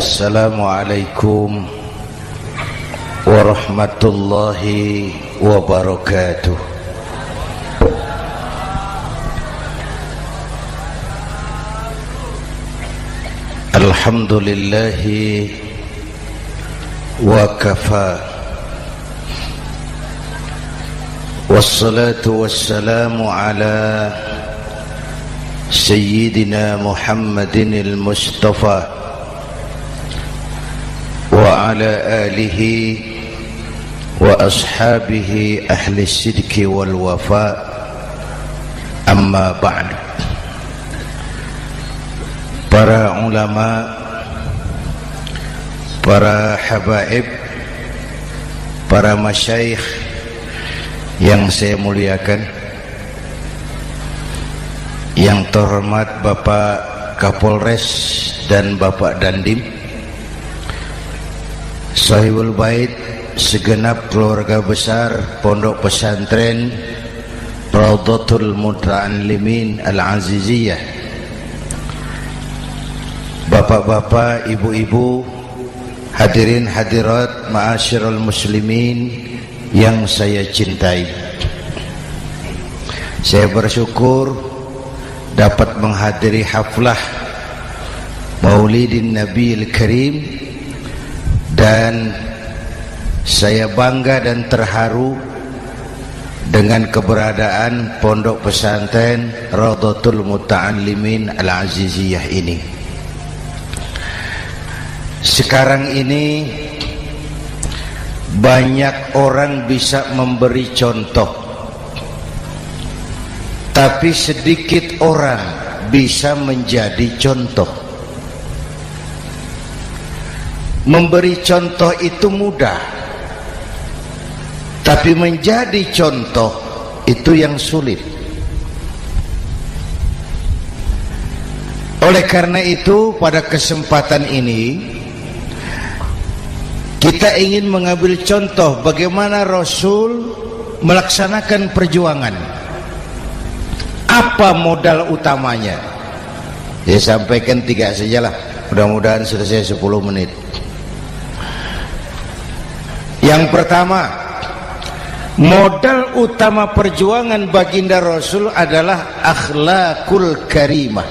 Assalamualaikum warahmatullahi wabarakatuh. Alhamdulillahi wa kafa, wassalatu wassalamu ala sayyidina Muhammadin al-Mustafa wa ala alihi wa ashabihi ahli sidqi wal wafa, amma ba'du. Para ulama, para habaib, para masyayikh yang saya muliakan, yang terhormat Bapak Kapolres dan Bapak Dandim, Sahibul Bait, segenap keluarga besar Pondok Pesantren Raudhatul Muta'allimin Al-Aziziyah, bapak-bapak, ibu-ibu, hadirin hadirat ma'asyiral muslimin yang saya cintai. Saya bersyukur dapat menghadiri haflah Maulidin Nabiil Karim, dan saya bangga dan terharu dengan keberadaan Pondok Pesantren Raudhatul Muta'allimin Al-Aziziyah ini. Sekarang ini banyak orang bisa memberi contoh, tapi sedikit orang bisa menjadi contoh. Memberi contoh itu mudah, tapi menjadi contoh itu yang sulit. Oleh karena itu, pada kesempatan ini kita ingin mengambil contoh bagaimana Rasul melaksanakan perjuangan. Apa modal utamanya? Saya sampaikan 3 sajalah, mudah-mudahan selesai 10 menit. Yang pertama, modal utama perjuangan baginda Rasul adalah akhlakul karimah.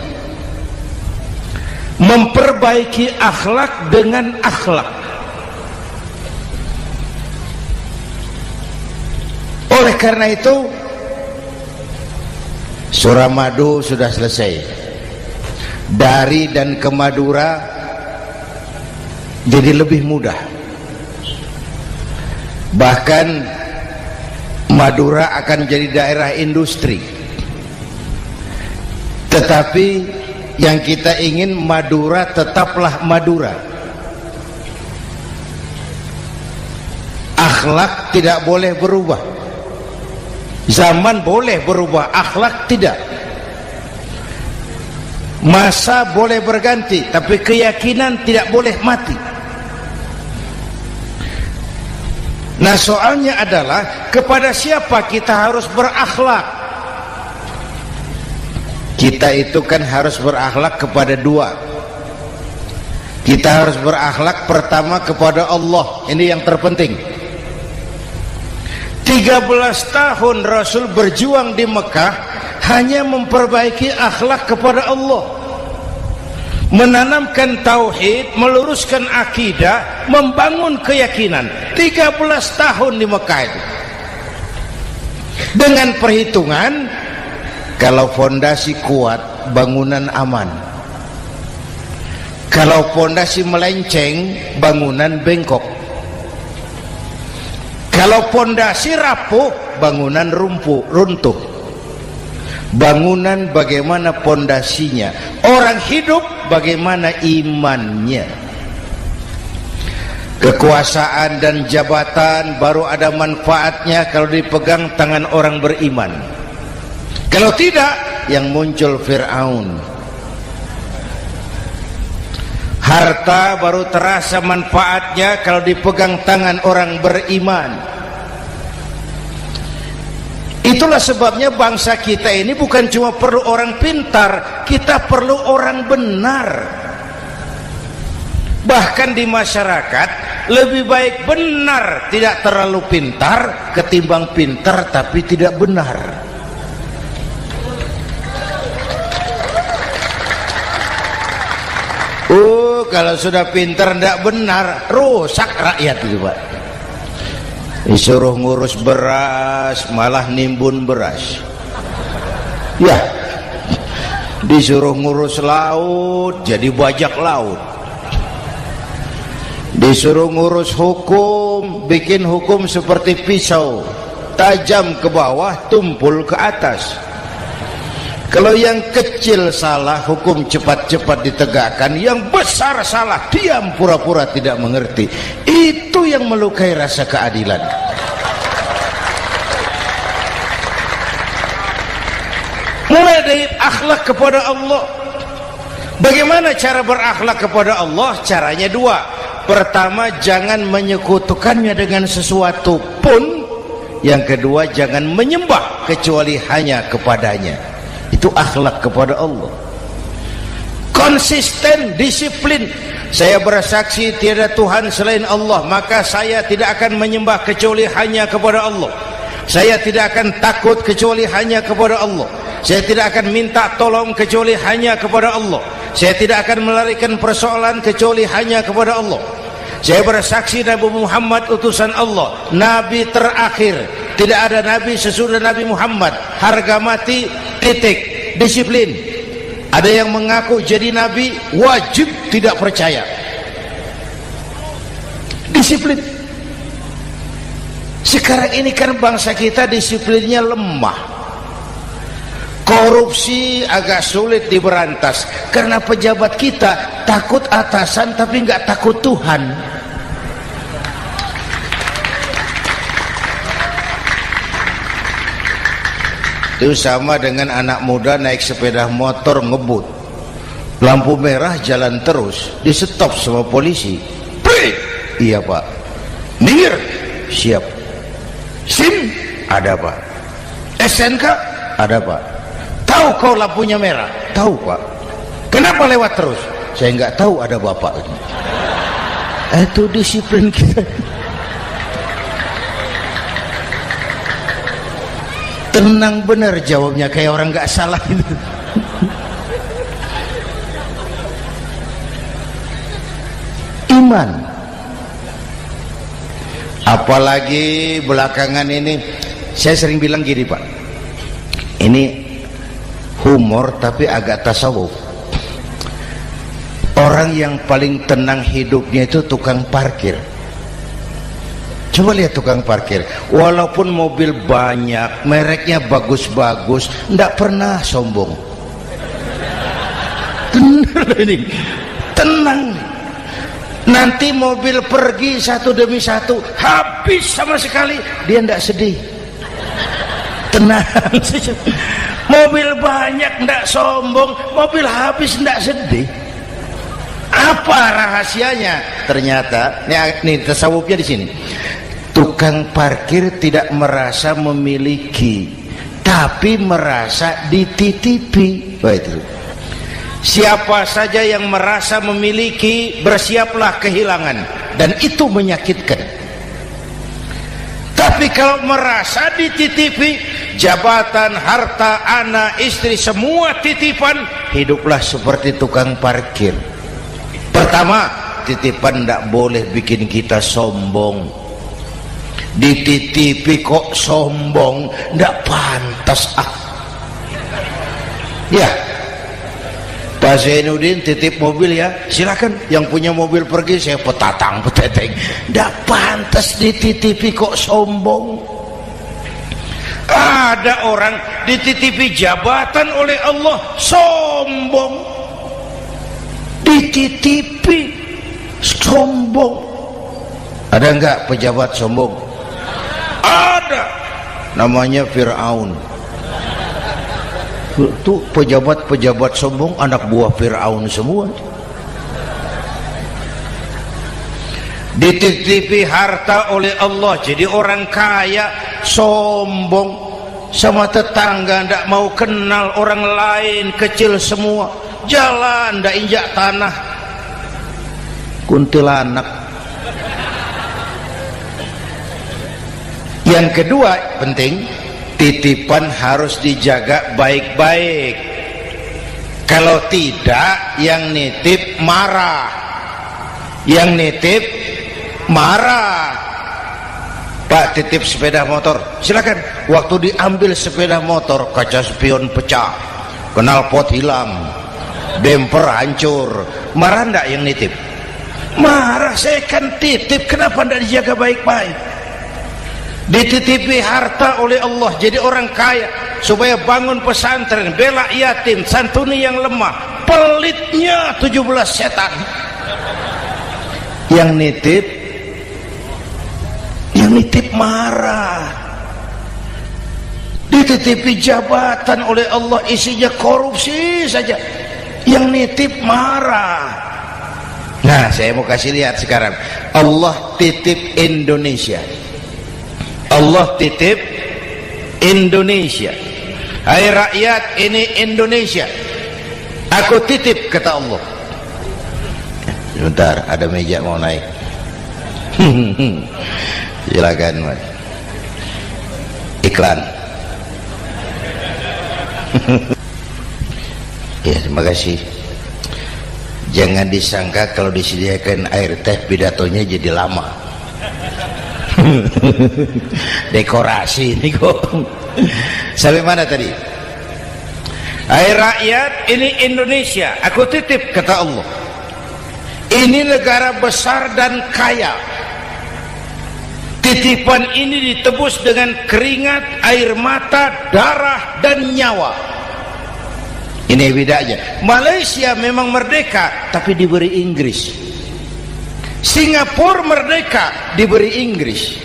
Memperbaiki akhlak dengan akhlak. Oleh karena itu, surah Madu sudah selesai. Dari dan ke Madura jadi lebih mudah. Bahkan Madura akan jadi daerah industri. Tetapi yang kita ingin, Madura tetaplah Madura. Akhlak tidak boleh berubah. Zaman boleh berubah, akhlak tidak. Masa boleh berganti, tapi keyakinan tidak boleh mati. Nah, soalnya adalah kepada siapa kita harus berakhlak? Kita itu kan harus berakhlak kepada 2. Kita harus berakhlak pertama kepada Allah. Ini yang terpenting. 13 tahun Rasul berjuang di Mekah hanya memperbaiki akhlak kepada Allah, menanamkan tauhid, meluruskan akidah, membangun keyakinan. 13 tahun di Mekah itu. Dengan perhitungan, kalau fondasi kuat, bangunan aman. Kalau fondasi melenceng, bangunan bengkok. Kalau fondasi rapuh, bangunan runtuh. Bangunan bagaimana fondasinya? Orang hidup bagaimana imannya? Kekuasaan dan jabatan baru ada manfaatnya kalau dipegang tangan orang beriman. Kalau tidak, yang muncul Fir'aun. Harta baru terasa manfaatnya kalau dipegang tangan orang beriman. Itulah sebabnya bangsa kita ini bukan cuma perlu orang pintar, kita perlu orang benar. Bahkan di masyarakat lebih baik benar tidak terlalu pintar ketimbang pintar tapi tidak benar. Kalau sudah pintar tidak benar, rusak rakyat itu Pak. Disuruh ngurus beras malah nimbun beras. Ya, disuruh ngurus laut jadi bajak laut. Disuruh ngurus hukum, bikin hukum seperti pisau, tajam ke bawah, tumpul ke atas. Kalau yang kecil salah, hukum cepat-cepat ditegakkan. Yang besar salah, diam pura-pura tidak mengerti. Itu yang melukai rasa keadilan. Mulai dari akhlak kepada Allah. Bagaimana cara berakhlak kepada Allah? Caranya dua. Pertama, jangan menyekutukannya dengan sesuatu pun. Yang kedua, jangan menyembah kecuali hanya kepadanya. Itu akhlak kepada Allah. Konsisten, disiplin. Saya bersaksi tiada Tuhan selain Allah, maka saya tidak akan menyembah kecuali hanya kepada Allah. Saya tidak akan takut kecuali hanya kepada Allah. Saya tidak akan minta tolong kecuali hanya kepada Allah. Saya tidak akan melarikan persoalan kecuali hanya kepada Allah. Saya bersaksi Nabi Muhammad utusan Allah, Nabi terakhir. Tidak ada Nabi sesudah Nabi Muhammad. Harga mati, titik. Disiplin. Ada yang mengaku jadi Nabi, wajib tidak percaya. Disiplin. Sekarang ini kan bangsa kita disiplinnya lemah. Korupsi agak sulit diberantas karena pejabat kita takut atasan tapi nggak takut Tuhan. Itu sama dengan anak muda naik sepeda motor ngebut, lampu merah jalan terus, di stop sama polisi. Break. Iya Pak. Minggir. Siap. SIM ada Pak. SNK ada Pak. Tahu kau lampunya merah? Tahu Pak. Kenapa lewat terus? Saya nggak tahu, ada Bapak. Itu disiplin kita. Tenang benar jawabnya, kayak orang nggak salah itu. Iman. Apalagi belakangan ini saya sering bilang gini Pak, ini humor tapi agak tasawuf. Orang yang paling tenang hidupnya itu tukang parkir. Coba lihat tukang parkir, walaupun mobil banyak, mereknya bagus-bagus, tidak pernah sombong. Tenang ini, tenang. Nanti mobil pergi satu demi satu, habis sama sekali, dia tidak sedih. Tenang. Mobil banyak tidak sombong, mobil habis tidak sedih. Apa rahasianya? Ternyata, ini tasawufnya di sini. Tukang parkir tidak merasa memiliki, tapi merasa dititipi. Itu. Siapa saja yang merasa memiliki, bersiaplah kehilangan, dan itu menyakitkan. Tapi kalau merasa dititipi, jabatan, harta, anak, istri, semua titipan, hiduplah seperti tukang parkir. Pertama, titipan tidak boleh bikin kita sombong. Dititipi kok sombong, tidak pantas. Ya, Pak Zainuddin titip mobil ya, silakan. Yang punya mobil pergi, saya petatang peteteng. Tidak pantas dititipi kok sombong. Ada orang dititipi jabatan oleh Allah sombong. Dititipi sombong. Ada enggak pejabat sombong? Ada. Namanya Fir'aun. Itu pejabat-pejabat sombong anak buah Fir'aun semua. Dititipi harta oleh Allah, jadi orang kaya sombong, sama tetangga tidak mau kenal, orang lain kecil semua, jalan tidak injak tanah. kuntilanak. Yang kedua penting, titipan harus dijaga baik-baik. Kalau tidak, yang nitip marah. Yang nitip marah. Pak, titip sepeda motor, silakan. Waktu diambil sepeda motor, kaca spion pecah, knalpot hilang, bemper hancur. Marah enggak yang nitip? Marah. Saya kan titip, kenapa enggak dijaga baik-baik? Dititipi harta oleh Allah jadi orang kaya supaya bangun pesantren, bela yatim, santuni yang lemah. Pelitnya 17 setan. Yang nitip marah. Dititipi jabatan oleh Allah isinya korupsi saja, yang nitip marah. Nah, saya mau kasih lihat sekarang. Allah titip Indonesia. Allah titip Indonesia. Hai rakyat, ini Indonesia, aku titip, kata Allah. Sebentar, ada meja mau naik. Silakan, Mas. Iklan. Ya, terima kasih. Jangan disangka kalau disediakan air teh pidatonya jadi lama. Dekorasi ini kok. Sampai mana tadi? Hai rakyat, ini Indonesia, aku titip, kata Allah. Ini negara besar dan kaya. Titipan ini ditebus dengan keringat, air mata, darah, dan nyawa. Ini bedanya. Malaysia memang merdeka, tapi diberi Inggris. Singapura merdeka, diberi Inggris.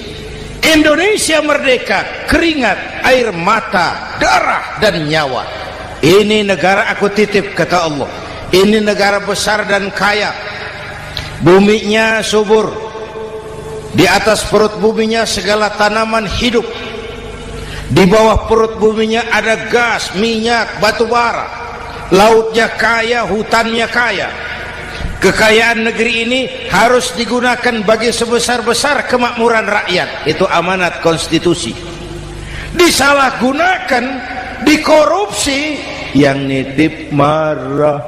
Indonesia merdeka, keringat, air mata, darah, dan nyawa. Ini negara aku titip, kata Allah. Ini negara besar dan kaya. Buminya subur. Di atas perut buminya segala tanaman hidup. Di bawah perut buminya ada gas, minyak, batu bara. Lautnya kaya, hutannya kaya. Kekayaan negeri ini harus digunakan bagi sebesar-besar kemakmuran rakyat. Itu amanat konstitusi. Disalahgunakan, dikorupsi, yang nitip marah.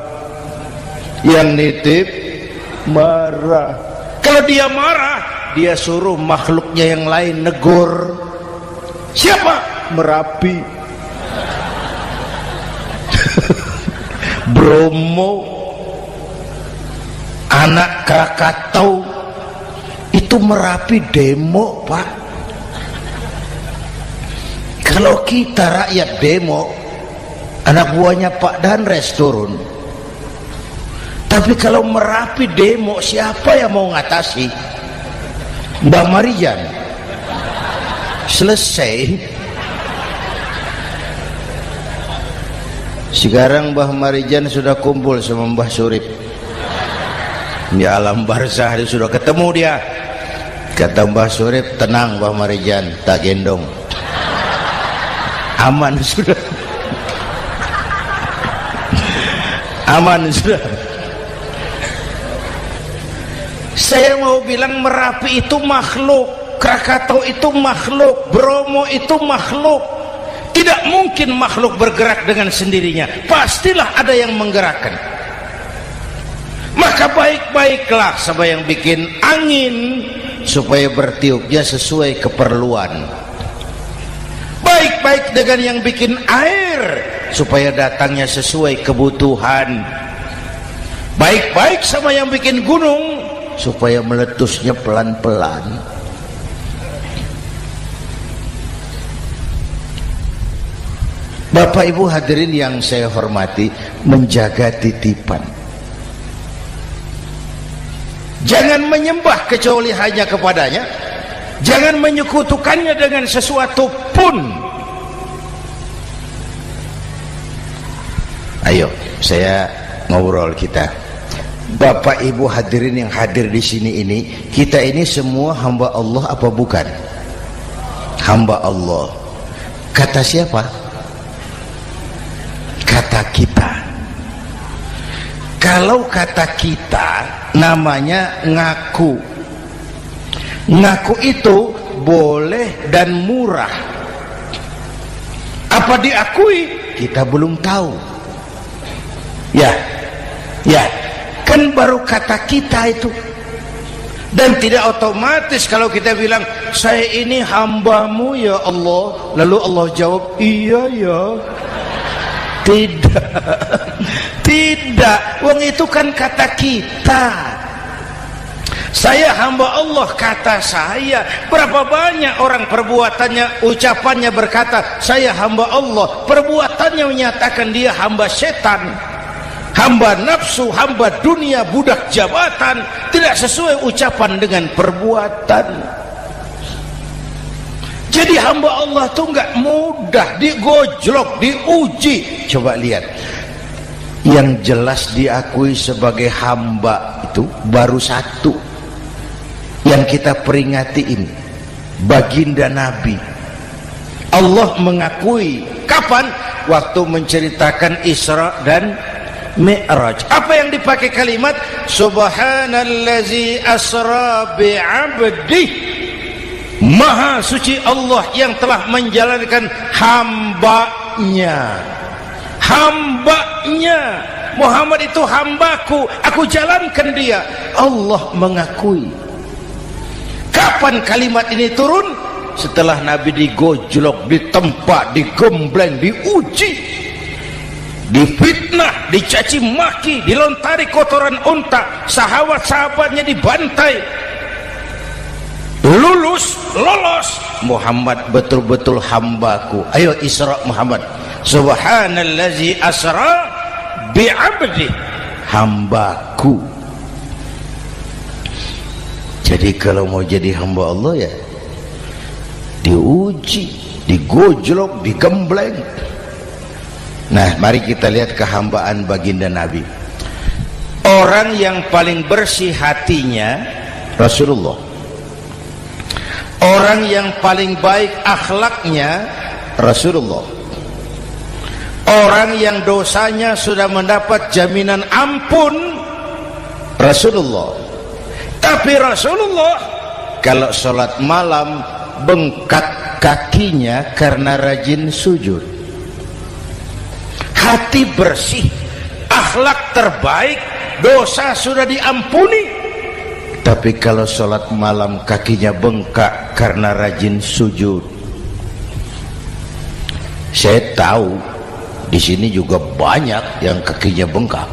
Yang nitip marah. Kalau dia marah, dia suruh makhluknya yang lain negur. Siapa? Merapi, Bromo, anak Krakatau. Itu Merapi demo, Pak. Kalau kita rakyat demo, anak buahnya Pak Danres turun. Tapi kalau Merapi demo, siapa yang mau ngatasi? Mbah Marijan. Selesai. Sekarang Mbah Marijan sudah kumpul sama Mbah Surip di alam barzah. Dia sudah ketemu dia. Kata Mbah Surip, tenang Mbah Marijan, tak gendong, aman sudah. Aman sudah. Saya mau bilang Merapi itu makhluk, Krakatau itu makhluk, Bromo itu makhluk. Tidak mungkin makhluk bergerak dengan sendirinya, pastilah ada yang menggerakkan. Maka baik-baiklah sama yang bikin angin supaya bertiupnya sesuai keperluan. Baik-baik dengan yang bikin air supaya datangnya sesuai kebutuhan. Baik-baik sama yang bikin gunung supaya meletusnya pelan-pelan. Bapak Ibu hadirin yang saya hormati, menjaga titipan. Jangan menyembah kecuali hanya kepadanya. Jangan menyekutukannya dengan sesuatu pun. Ayo, saya ngobrol kita. Bapak Ibu hadirin yang hadir di sini ini, kita ini semua hamba Allah apa bukan? Hamba Allah. Kata siapa? Kata kita. Kalau kata kita namanya ngaku. Ngaku itu boleh dan murah. Apa diakui? Kita belum tahu. Ya, kan baru kata kita itu. Dan tidak otomatis kalau kita bilang saya ini hambamu ya Allah, lalu Allah jawab iya ya. Tidak, wong itu kan kata kita. Saya hamba Allah, kata saya. Berapa banyak orang perbuatannya, ucapannya berkata saya hamba Allah, perbuatannya menyatakan dia hamba setan, hamba nafsu, hamba dunia, budak jabatan. Tidak sesuai ucapan dengan perbuatan. Jadi hamba Allah itu nggak mudah, digojlok, diuji. Coba lihat, yang jelas diakui sebagai hamba itu baru satu yang kita peringati ini, baginda Nabi. Allah mengakui kapan? Waktu menceritakan Isra dan Mi'raj. Apa yang dipakai kalimat? Subhanallazi asra bi'abdih. Maha suci Allah yang telah menjalankan hambanya. Hambanya. Muhammad itu hambaku, aku jalankan dia. Allah mengakui. Kapan kalimat ini turun? Setelah Nabi digojlok, ditempa, digembleng, diuji, difitnah, dicaci maki, dilontari kotoran unta, sahabat-sahabatnya dibantai. Lolos, Muhammad betul-betul hambaku. Ayo Isra Muhammad. Subhanallazi asra bi'abdi, hambaku. Jadi kalau mau jadi hamba Allah ya diuji, digojlok, digembleng. Nah, mari kita lihat kehambaan baginda Nabi. Orang yang paling bersih hatinya Rasulullah. Orang yang paling baik akhlaknya Rasulullah. Orang yang dosanya sudah mendapat jaminan ampun Rasulullah. Tapi Rasulullah kalau sholat malam bengkak kakinya karena rajin sujud. Hati bersih, akhlak terbaik, dosa sudah diampuni. Tapi kalau sholat malam kakinya bengkak karena rajin sujud. Saya tahu di sini juga banyak yang kakinya bengkak.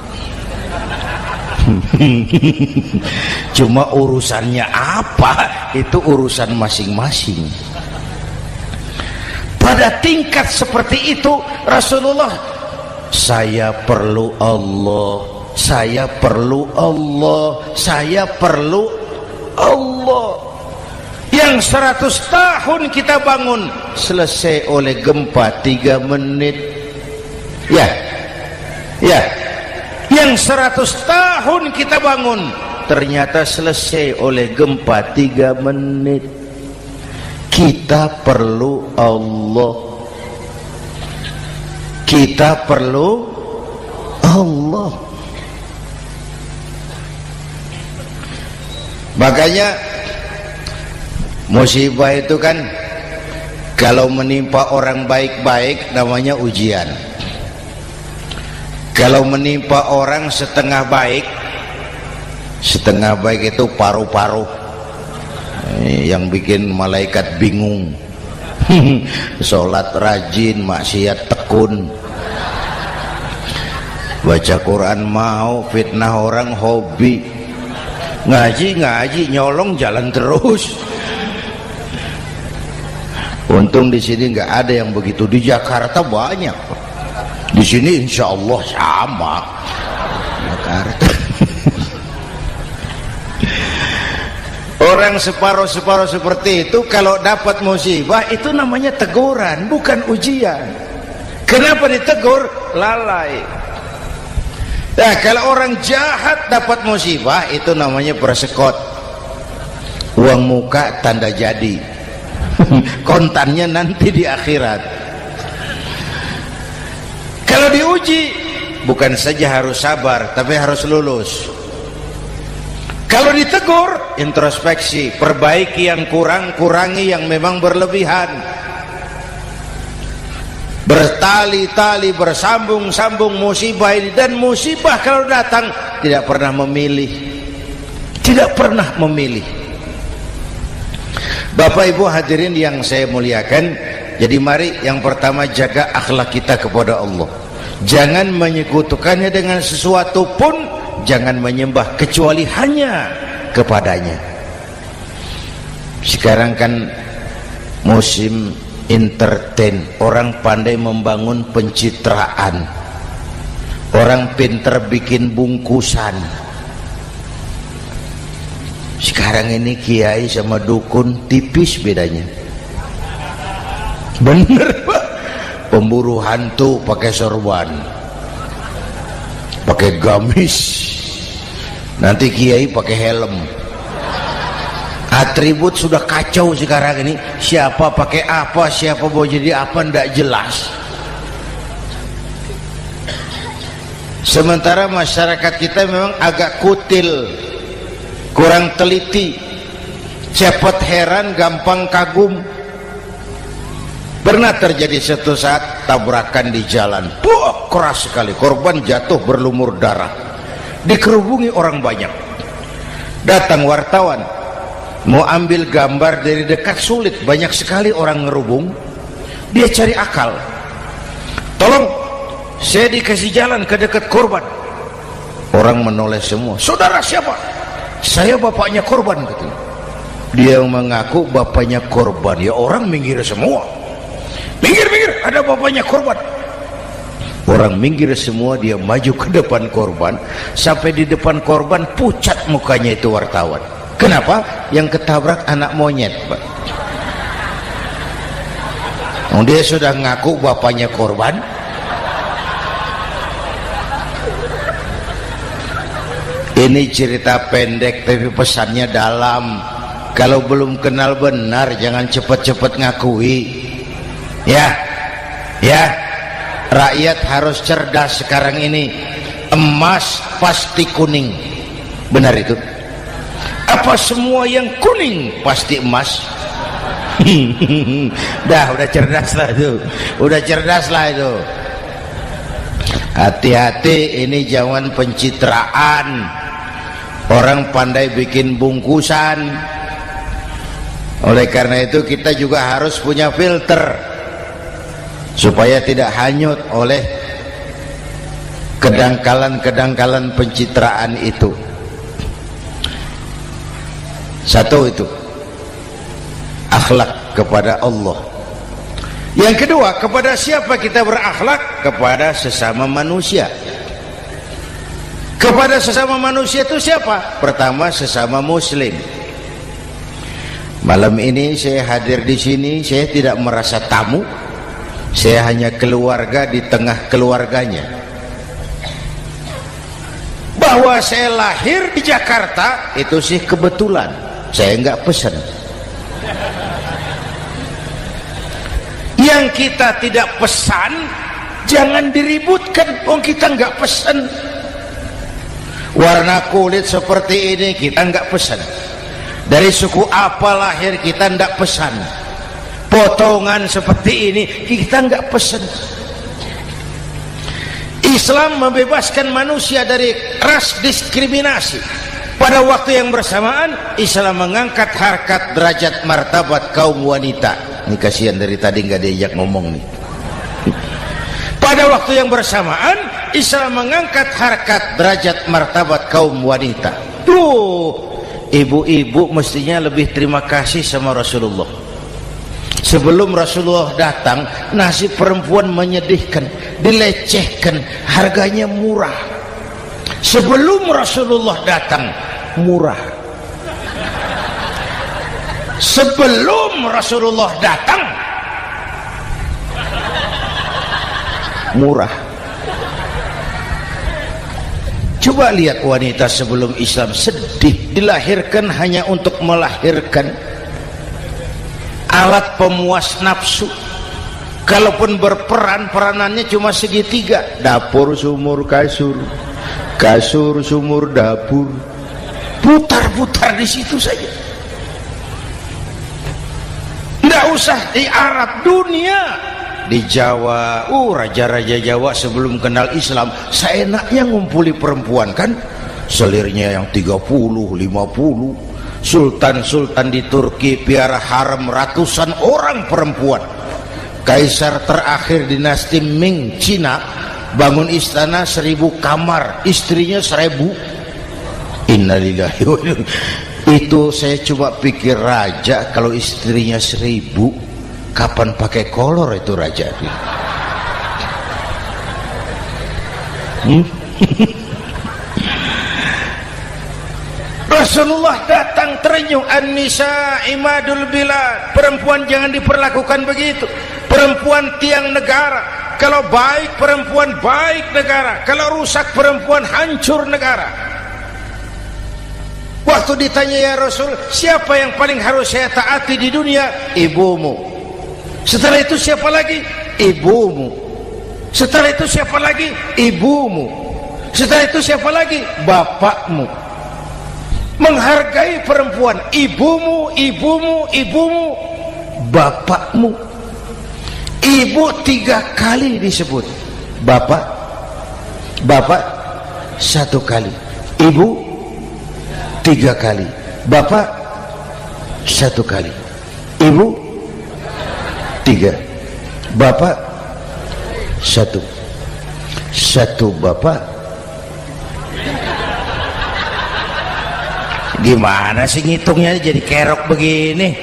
Cuma urusannya apa, itu urusan masing-masing. Pada tingkat seperti itu Rasulullah, saya perlu Allah, saya perlu Allah, saya perlu Allah. Yang 100 tahun kita bangun selesai oleh gempa 3 menit. Ya, yang 100 tahun kita bangun ternyata selesai oleh gempa 3 menit. Kita perlu Allah, kita perlu Allah. Makanya musibah itu kan kalau menimpa orang baik-baik namanya ujian. Kalau menimpa orang setengah baik itu paru-paru yang bikin malaikat bingung. Sholat rajin, maksiat tekun, baca Quran mau, fitnah orang hobi, ngaji nyolong jalan terus. Untung di sini nggak ada yang begitu. Di Jakarta banyak. Di sini insya Allah sama. Jakarta. Orang separuh-separuh seperti itu kalau dapat musibah itu namanya teguran, bukan ujian. Kenapa ditegur? Lalai. Nah, kalau orang jahat dapat musibah itu namanya persekot. Uang muka tanda jadi. Kontannya nanti di akhirat. Kalau diuji bukan saja harus sabar, tapi harus lulus. Kalau ditegur, introspeksi, perbaiki yang kurang, kurangi yang memang berlebihan. Bertali-tali, bersambung-sambung musibah ini, dan musibah kalau datang tidak pernah memilih, tidak pernah memilih. Bapak Ibu hadirin yang saya muliakan, jadi mari yang pertama jaga akhlak kita kepada Allah. Jangan menyekutukannya dengan sesuatu pun, jangan menyembah kecuali hanya kepadanya. Sekarang kan musim entertain, orang pandai membangun pencitraan, orang pinter bikin bungkusan. Sekarang ini kiai sama dukun tipis bedanya. Bener Pak, pemburu hantu pakai sorban, pakai gamis, nanti kiai pakai helm. Atribut sudah kacau sekarang ini, siapa pakai apa, siapa mau jadi apa, ndak jelas. Sementara masyarakat kita memang agak kutil, kurang teliti, cepat heran, gampang kagum. Pernah terjadi suatu saat tabrakan di jalan, keras sekali, korban jatuh berlumur darah, dikerubungi orang banyak. Datang wartawan mau ambil gambar dari dekat, sulit, banyak sekali orang ngerubung. Dia cari akal, tolong saya dikasih jalan ke dekat korban. Orang menoleh semua, saudara siapa? Saya bapaknya korban, katanya. Dia mengaku bapaknya korban, ya orang minggir semua. Minggir, ada bapaknya korban. Orang minggir semua, dia maju ke depan korban. Sampai di depan korban pucat mukanya itu wartawan. Kenapa? Yang ketabrak anak monyet, Pak. Dia sudah ngaku bapaknya korban. Ini cerita pendek tapi pesannya dalam. Kalau belum kenal benar jangan cepat-cepat ngakui. Ya, rakyat harus cerdas sekarang ini. Emas pasti kuning, benar itu? Apa semua yang kuning pasti emas? Udah cerdas lah itu, udah cerdas lah itu. Hati-hati, ini jangan pencitraan. Orang pandai bikin bungkusan. Oleh karena itu kita juga harus punya filter supaya tidak hanyut oleh kedangkalan-kedangkalan pencitraan itu. Satu itu akhlak kepada Allah. Yang kedua, kepada siapa kita berakhlak? Kepada sesama manusia. Kepada sesama manusia itu siapa? Pertama, sesama muslim. Malam ini saya hadir di sini, saya tidak merasa tamu. Saya hanya keluarga di tengah keluarganya. Bahwa saya lahir di Jakarta itu sih kebetulan, saya nggak pesan. Yang kita tidak pesan jangan diributkan. Kita nggak pesan. Warna kulit seperti ini kita nggak pesan. Dari suku apa lahir kita nggak pesan. Potongan seperti ini kita nggak pesan. Islam membebaskan manusia dari ras diskriminasi. Pada waktu yang bersamaan Islam mengangkat harkat derajat martabat kaum wanita. Ini kasihan dari tadi nggak diajak ngomong nih. Pada waktu yang bersamaan Islam mengangkat harkat derajat martabat kaum wanita. Tuh, ibu-ibu mestinya lebih terima kasih sama Rasulullah. Sebelum Rasulullah datang, nasib perempuan menyedihkan, dilecehkan, harganya murah. Sebelum Rasulullah datang, murah. Sebelum Rasulullah datang, murah. Coba lihat wanita sebelum Islam, sedih, dilahirkan hanya untuk melahirkan, alat pemuas nafsu. Kalaupun berperan, peranannya cuma segitiga, dapur sumur kasur, kasur sumur dapur, putar-putar di situ saja. Nggak usah di Arab, dunia, di Jawa. Raja-raja Jawa sebelum kenal Islam seenaknya ngumpuli perempuan kan, selirnya yang 30, 50. Sultan-sultan di Turki piara harem ratusan orang perempuan. Kaisar terakhir dinasti Ming Cina bangun istana 1000 kamar, istrinya 1000. Innalillahi wa inna. Itu saya coba pikir, raja kalau istrinya 1000, kapan pakai kolor itu raja? Rasulullah datang terenyuh, an-nisa imadul bilad, perempuan jangan diperlakukan begitu, perempuan tiang negara. Kalau baik perempuan, baik negara. Kalau rusak perempuan, hancur negara. Waktu ditanya, ya Rasul, siapa yang paling harus saya taati di dunia? Ibumu. Setelah itu siapa lagi? Ibumu. Setelah itu siapa lagi? Ibumu. Setelah itu siapa lagi? Bapakmu. Menghargai perempuan, ibumu, ibumu, ibumu, bapakmu. Ibu 3 kali disebut, bapak 1 kali, ibu 3 kali, bapak 1 kali, ibu 3, bapak 1, bapak. Gimana sih ngitungnya jadi kerok begini?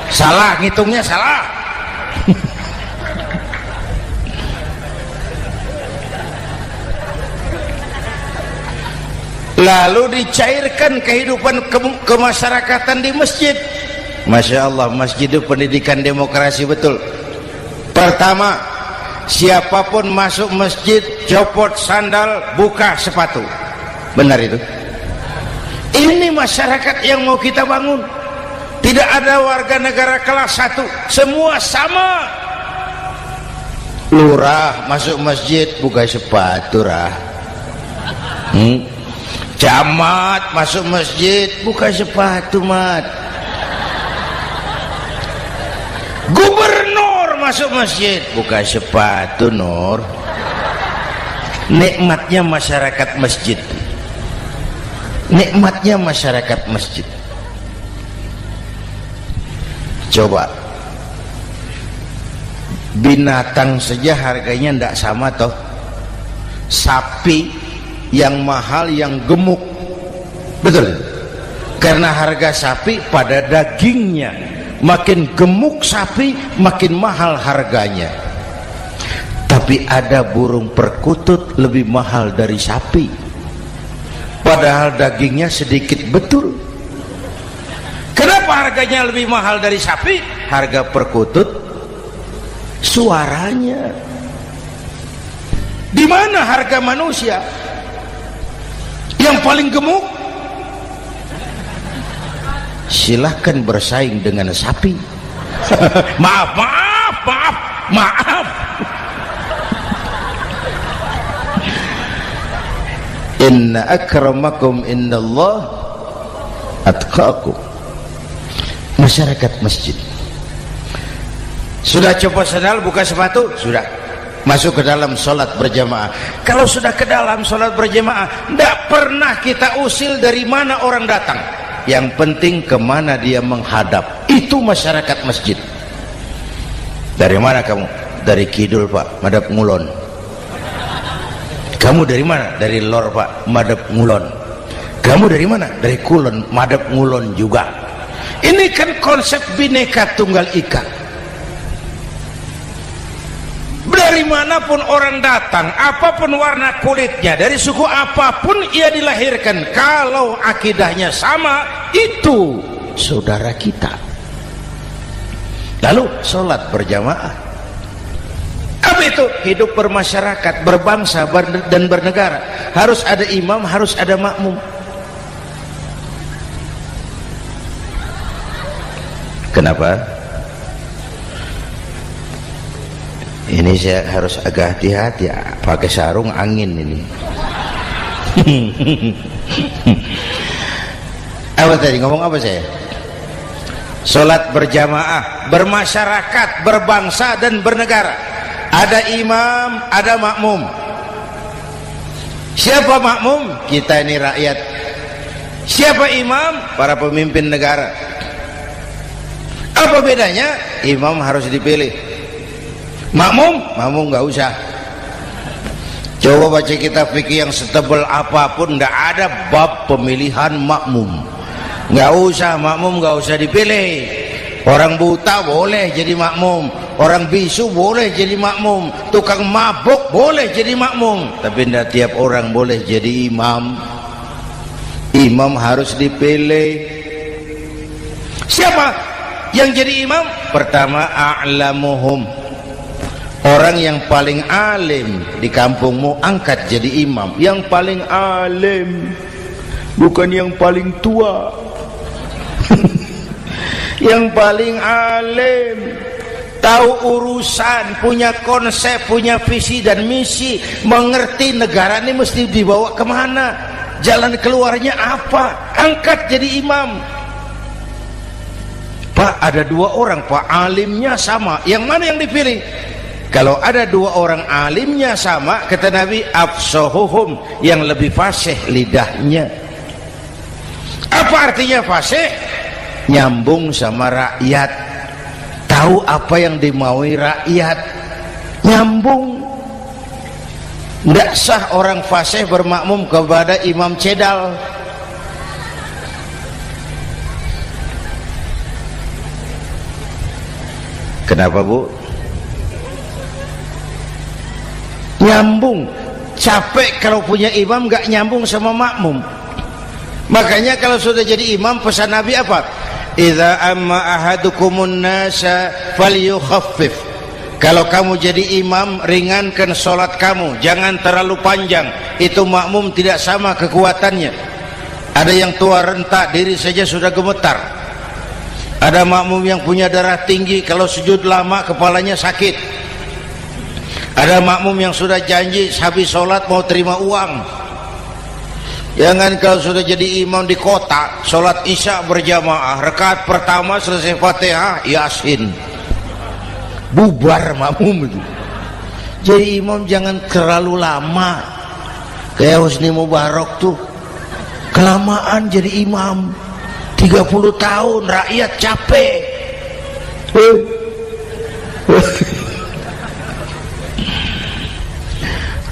Salah ngitungnya, salah. Lalu dicairkan kehidupan kemasyarakatan di masjid. Masya Allah, masjid itu pendidikan demokrasi betul. Pertama, siapapun masuk masjid copot sandal, buka sepatu. Benar itu? Ini masyarakat yang mau kita bangun. Tidak ada warga negara kelas 1, semua sama. Lurah masuk masjid buka sepatu, rah. Camat masuk masjid buka sepatu, mat. Gubernur masuk masjid buka sepatu, Nur. Nikmatnya masyarakat masjid. Nikmatnya masyarakat masjid. Coba, binatang saja harganya tidak sama toh. Sapi yang mahal, yang gemuk, betul? Karena harga sapi pada dagingnya. Makin gemuk sapi, makin mahal harganya. Tapi ada burung perkutut lebih mahal dari sapi, padahal dagingnya sedikit, betul. Kenapa harganya lebih mahal dari sapi? Harga perkutut suaranya. Di mana harga manusia yang paling gemuk? Silahkan bersaing dengan sapi. Maaf. Inna akramakum indallah atqakum. Masyarakat masjid sudah coba sandal, buka sepatu, sudah masuk ke dalam sholat berjamaah. Kalau sudah ke dalam sholat berjamaah, tidak pernah kita usil dari mana orang datang. Yang penting kemana dia menghadap. Itu masyarakat masjid. Dari mana kamu? Dari kidul, Pak, madhab ngulon. Kamu dari mana? Dari lor, Pak, madhab ngulon. Kamu dari mana? Dari kulon, madhab ngulon juga. Ini kan konsep Bhinneka Tunggal Ika. Dari manapun orang datang, apapun warna kulitnya, dari suku apapun ia dilahirkan, kalau akidahnya sama, itu saudara kita. Lalu sholat berjamaah. Apa itu? Hidup bermasyarakat, berbangsa dan bernegara. Harus ada imam, harus ada makmum. Kenapa? Ini saya harus agak hati-hati ya, pakai sarung angin ini. Apa tadi ngomong apa saya? Sholat berjamaah, bermasyarakat, berbangsa dan bernegara. Ada imam, ada makmum. Siapa makmum? Kita ini rakyat. Siapa imam? Para pemimpin negara. Apa bedanya? Imam harus dipilih. Makmum? Makmum nggak usah. Coba baca kitab fikih yang setebal apapun, nggak ada bab pemilihan makmum. Nggak usah, makmum nggak usah dipilih. Orang buta boleh jadi makmum, orang bisu boleh jadi makmum, tukang mabuk boleh jadi makmum, tapi tidak tiap orang boleh jadi imam. Imam harus dipilih. Siapa yang jadi imam? Pertama, a'lamuhum, orang yang paling alim di kampungmu angkat jadi imam. Yang paling alim, bukan yang paling tua. Yang paling alim, tahu urusan, punya konsep, punya visi dan misi, mengerti negara ini mesti dibawa kemana, jalan keluarnya apa, angkat jadi imam. Pak, ada dua orang Pak, alimnya sama, yang mana yang dipilih? Kalau ada dua orang alimnya sama, kata Nabi, afsahuhum, yang lebih fasih lidahnya. Apa artinya fasih? Nyambung sama rakyat, tahu apa yang dimaui rakyat, nyambung. Tidak sah orang fasih bermakmum kepada imam cedal. Kenapa Bu? Nyambung. Capek kalau punya imam gak nyambung sama makmum. Makanya kalau sudah jadi imam, pesan Nabi apa? Idza amma ahadukumun nasa falyukhaffif. Kalau kamu jadi imam, ringankan sholat kamu, jangan terlalu panjang. Itu makmum tidak sama kekuatannya. Ada yang tua renta, diri saja sudah gemetar. Ada makmum yang punya darah tinggi, kalau sujud lama kepalanya sakit. Ada makmum yang sudah janji habis sholat mau terima uang. Jangan kalau sudah jadi imam di kota, sholat isya berjamaah, rakaat pertama selesai Fatihah, Yasin, bubar makmum itu. Jadi imam jangan terlalu lama, kayak Husni Mubarak tuh, kelamaan jadi imam, 30 tahun, rakyat capek.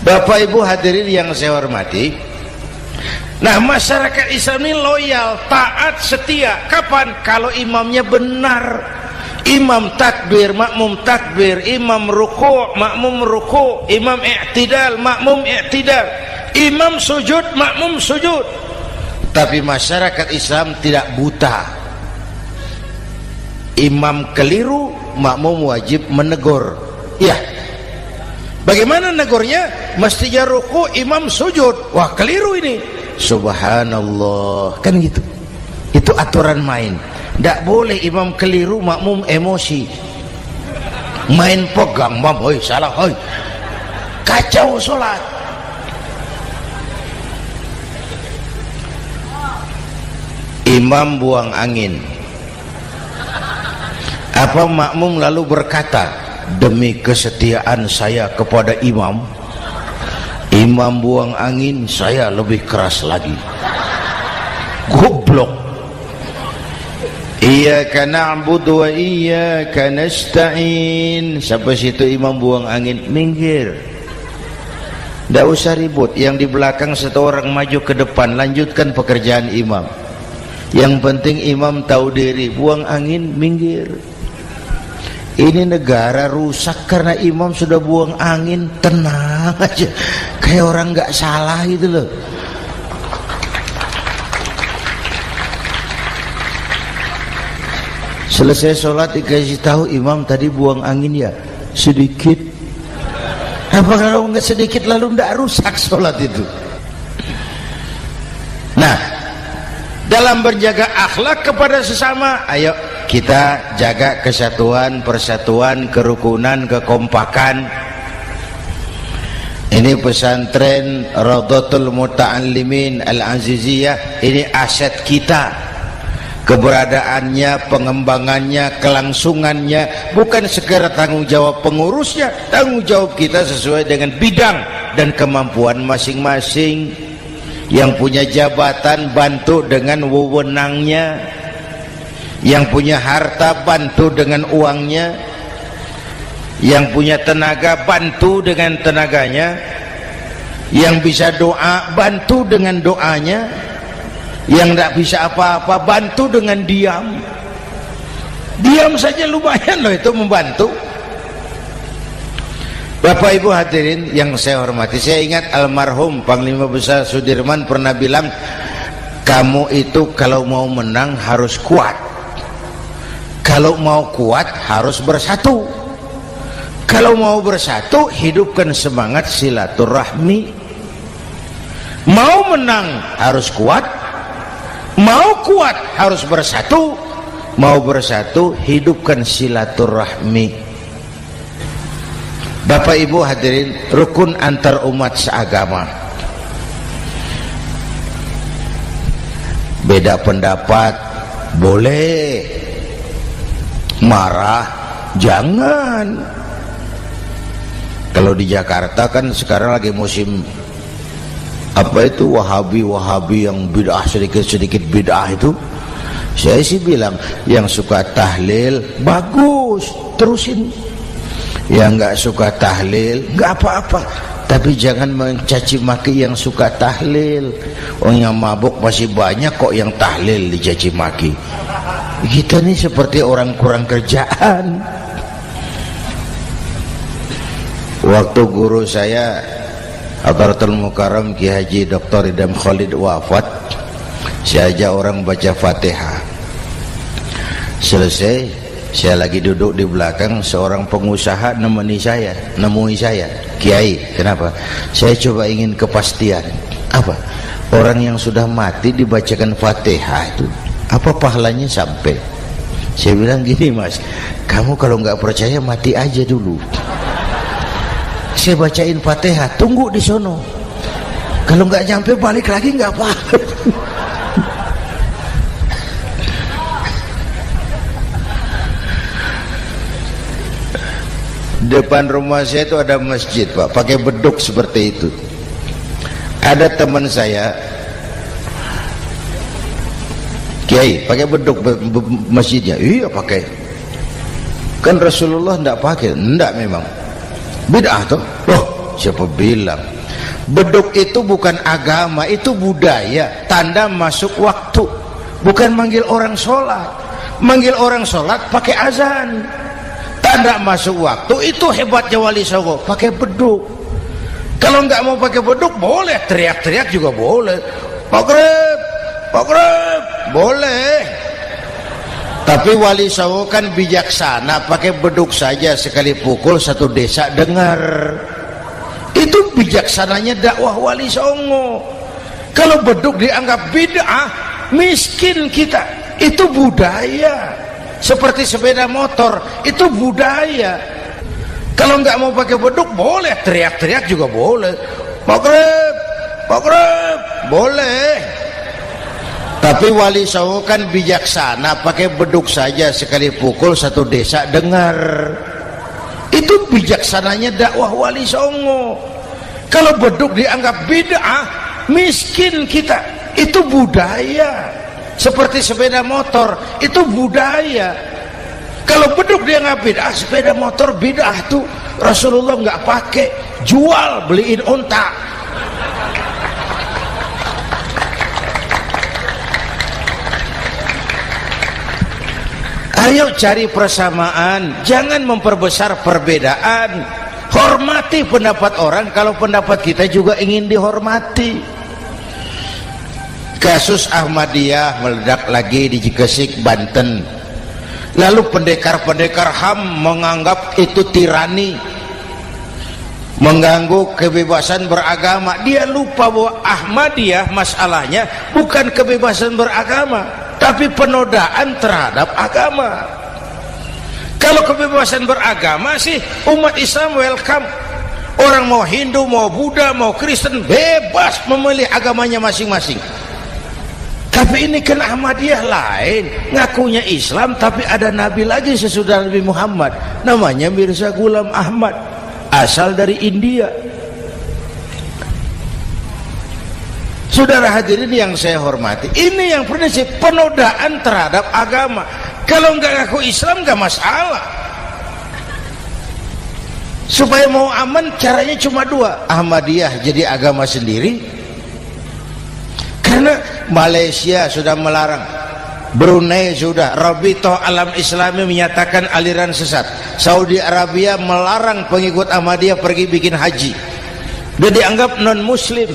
Bapak Ibu hadirin yang saya hormati, nah masyarakat Islam ini loyal, taat, setia. Kapan? Kalau imamnya benar. Imam takbir, makmum takbir, imam ruku', makmum ruku', imam i'tidal, makmum i'tidal, imam sujud, makmum sujud. Tapi masyarakat Islam tidak buta. Imam keliru, makmum wajib menegur. Ya, bagaimana negurnya? Mestinya ruku', imam sujud. Wah, keliru ini. Subhanallah, kan gitu. Itu aturan main. Tidak boleh imam keliru, makmum emosi, main pegang, mam, hoi salah, hoi, kacau sholat. Imam buang angin, apa makmum lalu berkata, demi kesetiaan saya kepada imam, imam buang angin, saya lebih keras lagi. Goblok. Iyyaka na'budu wa iyyaka nasta'in. Sampai situ imam buang angin, minggir. Tidak usah ribut. Yang di belakang satu orang maju ke depan, lanjutkan pekerjaan imam. Yang penting imam tahu diri, buang angin, minggir. Ini negara rusak karena imam sudah buang angin. Tenang aja, kayak orang nggak salah gitu loh. Selesai sholat dikasih tahu, imam tadi buang angin ya sedikit. Apa kalau nggak sedikit lalu nggak rusak sholat itu? Nah, dalam berjaga akhlak kepada sesama, ayo kita jaga kesatuan, persatuan, kerukunan, kekompakan. Ini pesantren Raudhatul Muta'allimin Al-Aziziyah, ini aset kita. Keberadaannya, pengembangannya, kelangsungannya bukan sekedar tanggung jawab pengurusnya, tanggung jawab kita sesuai dengan bidang dan kemampuan masing-masing. Yang punya jabatan bantu dengan wewenangnya, yang punya harta bantu dengan uangnya, yang punya tenaga bantu dengan tenaganya, yang bisa doa bantu dengan doanya, yang tidak bisa apa-apa bantu dengan diam. Diam saja lumayan loh itu membantu. Bapak Ibu hadirin yang saya hormati, saya ingat almarhum Panglima Besar Sudirman pernah bilang, kamu itu kalau mau menang harus kuat, kalau mau kuat harus bersatu, kalau mau bersatu hidupkan semangat silaturahmi. Mau menang harus kuat, mau kuat harus bersatu, mau bersatu hidupkan silaturahmi. Bapak Ibu hadirin, rukun antar umat seagama. Beda pendapat boleh, marah jangan. Kalau di Jakarta kan sekarang lagi musim apa itu wahabi yang bid'ah, sedikit bid'ah itu. Saya sih bilang yang suka tahlil bagus, terusin. Yang nggak suka tahlil nggak apa-apa, tapi jangan mencaci maki yang suka tahlil. Orang yang mabuk masih banyak kok yang tahlil dicaci maki. Kita nih seperti orang kurang kerjaan. Waktu guru saya Hadratul Mukarram Ki Haji Dr. Idham Khalid wafat, saya ajak orang baca Fatihah. Selesai, saya lagi duduk di belakang, seorang pengusaha nemui saya, Kiai, kenapa? Saya coba ingin kepastian. Apa? Orang yang sudah mati dibacakan Fatihah itu, apa pahalanya sampai? Saya bilang gini, Mas, kamu kalau nggak percaya mati aja dulu. Saya bacain Fatihah, tunggu di sono. Kalau nggak nyampe balik lagi nggak apa-apa. Depan rumah saya itu ada masjid, Pak, pakai beduk seperti itu. Ada teman saya Kiai pakai beduk masjidnya. Iya pakai. Kan Rasulullah enggak pakai. Enggak, memang bid'ah tuh. Loh, siapa bilang? Beduk itu bukan agama, itu budaya, tanda masuk waktu. Bukan manggil orang sholat. Manggil orang sholat pakai azan, tanda masuk waktu. Itu hebatnya Wali Songo, pakai beduk. Kalau nggak mau pakai beduk boleh, teriak-teriak juga boleh. Maghrib, maghrib, boleh. Tapi Wali Songo kan bijaksana, pakai beduk saja, sekali pukul satu desa dengar. Itu bijaksananya dakwah Wali Songo. Kalau beduk dianggap bid'ah, miskin kita. Itu budaya. Seperti sepeda motor, itu budaya. Kalau nggak mau pakai beduk boleh, teriak-teriak juga boleh. Maghrib, maghrib, boleh. Tapi Wali Songo kan bijaksana, pakai beduk saja, sekali pukul satu desa dengar. Itu bijaksananya dakwah Wali Songo. Kalau beduk dianggap bid'ah, miskin kita. Itu budaya. Seperti sepeda motor, itu budaya. Kalau beduk dianggap bid'ah, sepeda motor bid'ah tuh Rasulullah nggak pakai, jual, beliin unta. Ayo cari persamaan, jangan memperbesar perbedaan. Hormati pendapat orang kalau pendapat kita juga ingin dihormati. Kasus Ahmadiyah meledak lagi di Cikesik, Banten. Lalu pendekar-pendekar HAM menganggap itu tirani, mengganggu kebebasan beragama. Dia lupa bahwa Ahmadiyah masalahnya bukan kebebasan beragama, tapi penodaan terhadap agama. Kalau kebebasan beragama sih umat Islam welcome. Orang mau Hindu, mau Buddha, mau Kristen bebas memilih agamanya masing-masing. Tapi ini kan Ahmadiyah lain, ngakunya Islam tapi ada nabi lagi sesudah Nabi Muhammad, namanya Mirza Ghulam Ahmad, asal dari India. Saudara hadirin yang saya hormati, ini yang prinsip penodaan terhadap agama. Kalau nggak ngaku Islam nggak masalah. Supaya mau aman caranya cuma dua, Ahmadiyah jadi agama sendiri, karena Malaysia sudah melarang, Brunei sudah, Rabithah Alam Islami menyatakan aliran sesat, Saudi Arabia melarang pengikut Ahmadiyah pergi bikin haji, dia dianggap non muslim.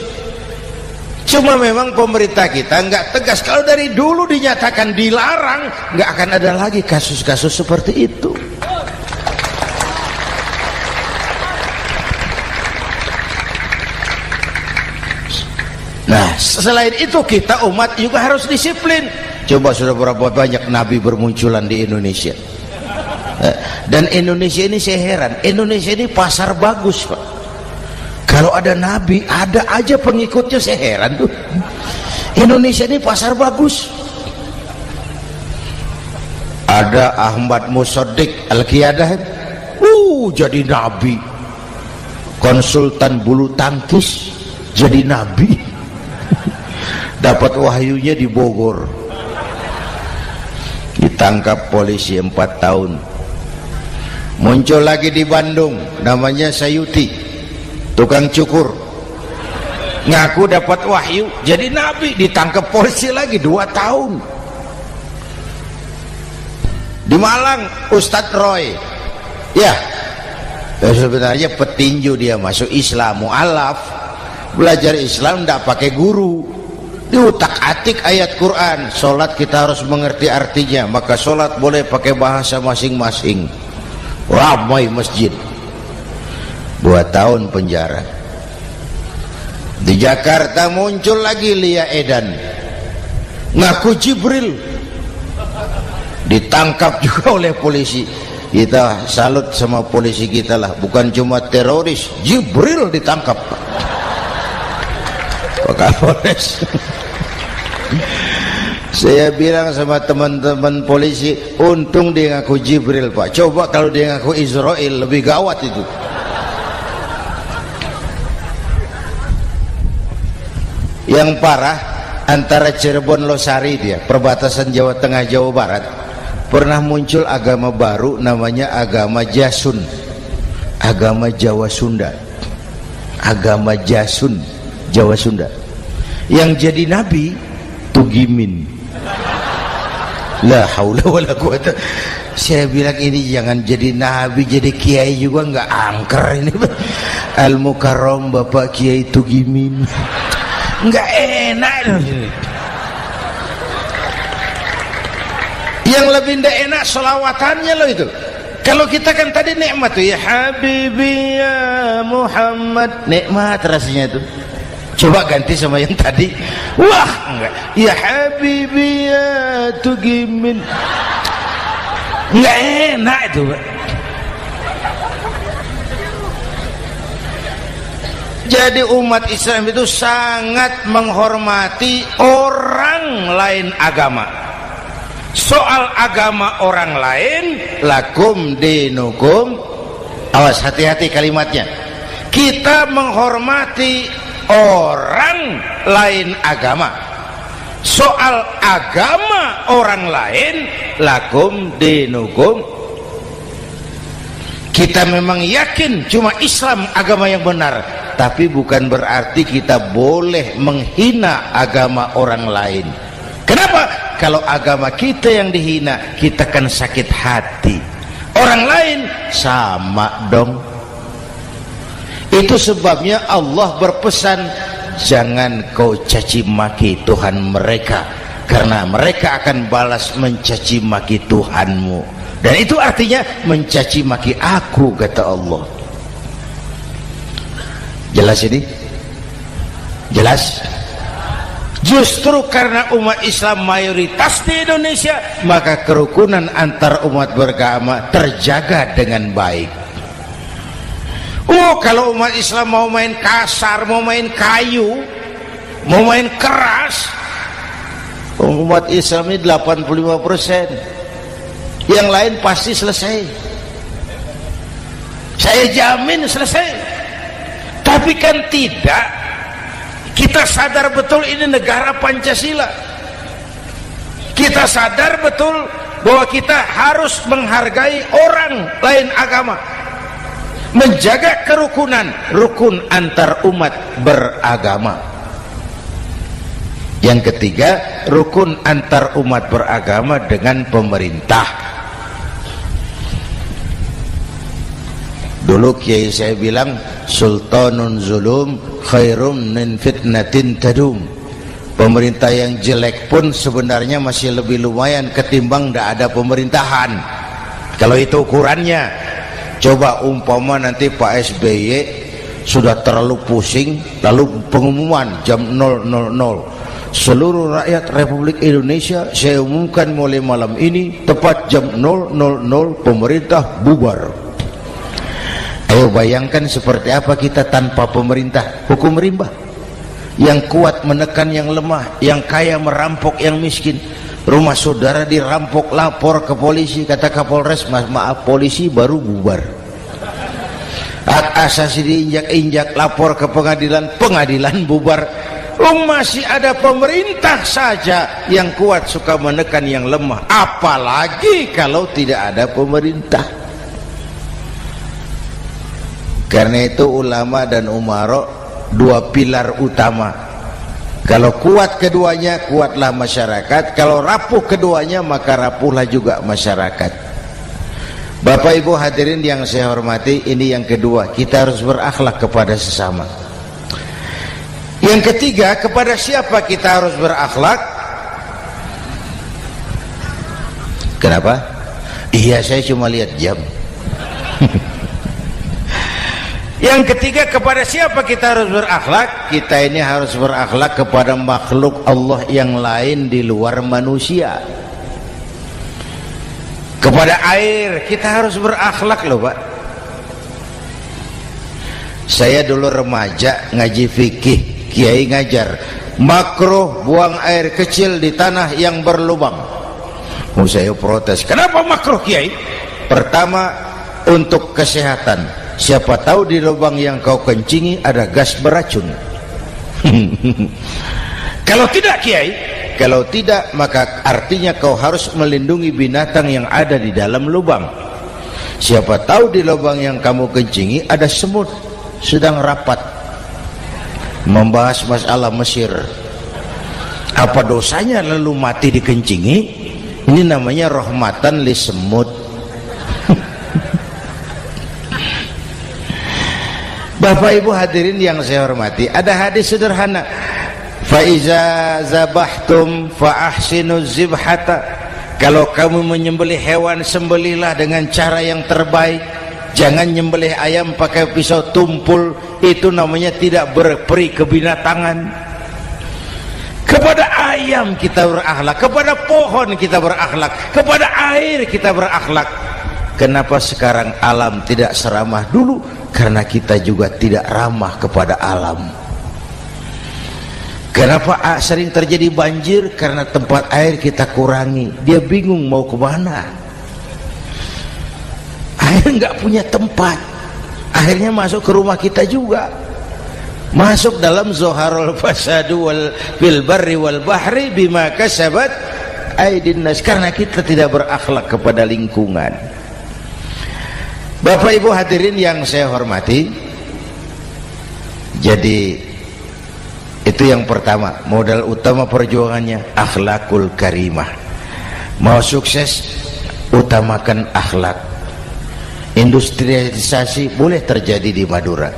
Cuma memang pemerintah kita nggak tegas. Kalau dari dulu dinyatakan dilarang, nggak akan ada lagi kasus-kasus seperti itu. Nah, selain itu kita umat juga harus disiplin. Coba sudah berapa banyak nabi bermunculan di Indonesia. Dan Indonesia ini saya heran, Indonesia ini pasar bagus, Pak. Kalau ada nabi, ada aja pengikutnya, saya heran tuh. Indonesia ini pasar bagus. Ada Ahmad Musaddiq Al-Qiyadah, jadi nabi. Konsultan bulu tangkis jadi nabi. Dapat wahyunya di Bogor, ditangkap polisi 4 tahun. Muncul lagi di Bandung, namanya Sayuti, tukang cukur, ngaku dapat wahyu jadi nabi, ditangkap polisi lagi 2 tahun. Di Malang Ustadz Roy, ya sebenarnya petinju, dia masuk Islam, mu'alaf, belajar Islam tidak pakai guru, diutak-atik ayat Quran. Sholat kita harus mengerti artinya, maka sholat boleh pakai bahasa masing-masing. Ramai masjid, 2 tahun penjara. Di Jakarta muncul lagi Lia Edan, ngaku Jibril, ditangkap juga oleh polisi. Kita salut sama polisi kita lah, bukan cuma teroris, Jibril ditangkap Pak Kapolres. Saya bilang sama teman-teman polisi, untung dia ngaku Jibril, Pak. Coba kalau dia ngaku Israel, lebih gawat itu. Yang parah, antara Cirebon Losari, dia perbatasan Jawa Tengah Jawa Barat, pernah muncul agama baru namanya agama Jasun, agama Jawa Sunda, agama Jasun Jawa Sunda. Yang jadi nabi Tugimin. La haula wala quwata. Saya bilang ini jangan jadi nabi, jadi kiai juga nggak angker ini. Al Mukarram Bapak Kiai Tugimin, nggak enak. Yang lebih ndak enak selawatannya loh itu. Kalau kita kan tadi nikmat tuh, ya Habibi ya Muhammad, nikmat rasanya tuh. Coba ganti sama yang tadi, wah enggak, ya Habibi ya Tugimin, enggak enak itu, Pak. Jadi umat Islam itu sangat menghormati orang lain agama. Soal agama orang lain, lakum dinukum, awas hati-hati kalimatnya. Kita menghormati orang lain agama. Soal agama orang lain, lakum dinukum. Kita memang yakin cuma Islam agama yang benar, tapi bukan berarti kita boleh menghina agama orang lain. Kenapa? Kalau agama kita yang dihina, kita kan sakit hati. Orang lain sama dong. Itu sebabnya Allah berpesan, jangan kau caci maki Tuhan mereka, karena mereka akan balas mencaci maki Tuhanmu. Dan itu artinya mencaci maki aku, kata Allah. Jelas ini? Jelas? Justru karena umat Islam mayoritas di Indonesia, maka kerukunan antar umat beragama terjaga dengan baik. Oh, kalau umat Islam mau main kasar, mau main kayu, mau main keras, umat Islam ini 85%, yang lain pasti selesai. Saya jamin selesai. Tapi kan tidak. Kita sadar betul ini negara Pancasila. Kita sadar betul bahwa kita harus menghargai orang lain agama, menjaga kerukunan, rukun antar umat beragama. Yang ketiga, rukun antar umat beragama dengan pemerintah. Dulu kiai saya bilang, sultanun zulum khairum min fitnatin tadum. Pemerintah yang jelek pun sebenarnya masih lebih lumayan ketimbang tidak ada pemerintahan. Kalau itu ukurannya. Coba umpama nanti Pak SBY sudah terlalu pusing, lalu pengumuman jam 000, seluruh rakyat Republik Indonesia saya umumkan mulai malam ini tepat jam 000 pemerintah bubar. Ayo bayangkan seperti apa kita tanpa pemerintah. Hukum rimba, yang kuat menekan yang lemah, yang kaya merampok yang miskin. Rumah saudara dirampok, lapor ke polisi, kata Kapolres, maaf polisi baru bubar. Hak asasi diinjak-injak, lapor ke pengadilan, pengadilan bubar. Masih ada pemerintah saja yang kuat suka menekan yang lemah, apalagi kalau tidak ada pemerintah. Karena itu ulama dan umara dua pilar utama. Kalau kuat keduanya, kuatlah masyarakat. Kalau rapuh keduanya, maka rapuhlah juga masyarakat. Bapak Ibu hadirin yang saya hormati, ini yang kedua, kita harus berakhlak kepada sesama. Yang ketiga, kepada siapa kita harus berakhlak? Kenapa? Iya, saya cuma lihat jam. Yang ketiga, kepada siapa kita harus berakhlak? Kita ini harus berakhlak kepada makhluk Allah yang lain di luar manusia. Kepada air kita harus berakhlak loh Pak. Saya dulu remaja ngaji fikih, kiai ngajar makruh buang air kecil di tanah yang berlubang. Saya protes, kenapa makruh kiai? Pertama, untuk kesehatan. Siapa tahu di lubang yang kau kencingi ada gas beracun. Kalau tidak kiai, kalau tidak maka artinya kau harus melindungi binatang yang ada di dalam lubang. Siapa tahu di lubang yang kamu kencingi ada semut sedang rapat membahas masalah Mesir. Apa dosanya lalu mati dikencingi? Ini namanya rahmatan li semut. Bapak Ibu hadirin yang saya hormati, ada hadis sederhana, fa iza zabahtum fa ahsinu zibhata. Kalau kamu menyembelih hewan, sembelihlah dengan cara yang terbaik. Jangan nyembelih ayam pakai pisau tumpul, itu namanya tidak berperi kebinatangan. Kepada ayam kita berakhlak, kepada pohon kita berakhlak, kepada air kita berakhlak. Kenapa sekarang alam tidak seramah dulu? Karena kita juga tidak ramah kepada alam. Kenapa sering terjadi banjir? Karena tempat air kita kurangi. Dia bingung mau kemana. Air nggak punya tempat, akhirnya masuk ke rumah kita juga, masuk dalam zoharul fasadu bil barri wal bahri bima kasabat aydin nas, karena kita tidak berakhlak kepada lingkungan. Bapak Ibu hadirin yang saya hormati, jadi itu yang pertama, modal utama perjuangannya akhlakul karimah. Mau sukses, utamakan akhlak. Industrialisasi boleh terjadi di Madura,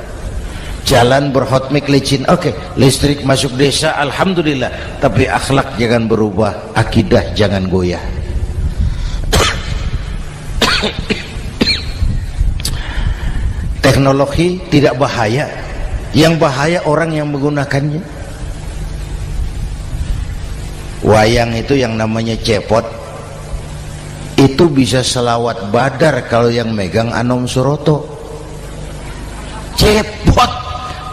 jalan berhotmik licin, oke, listrik masuk desa, alhamdulillah, tapi akhlak jangan berubah, akidah jangan goyah. Teknologi tidak bahaya, yang bahaya orang yang menggunakannya. Wayang itu yang namanya cepot, itu bisa selawat badar kalau yang megang Anom Suroto. cepot.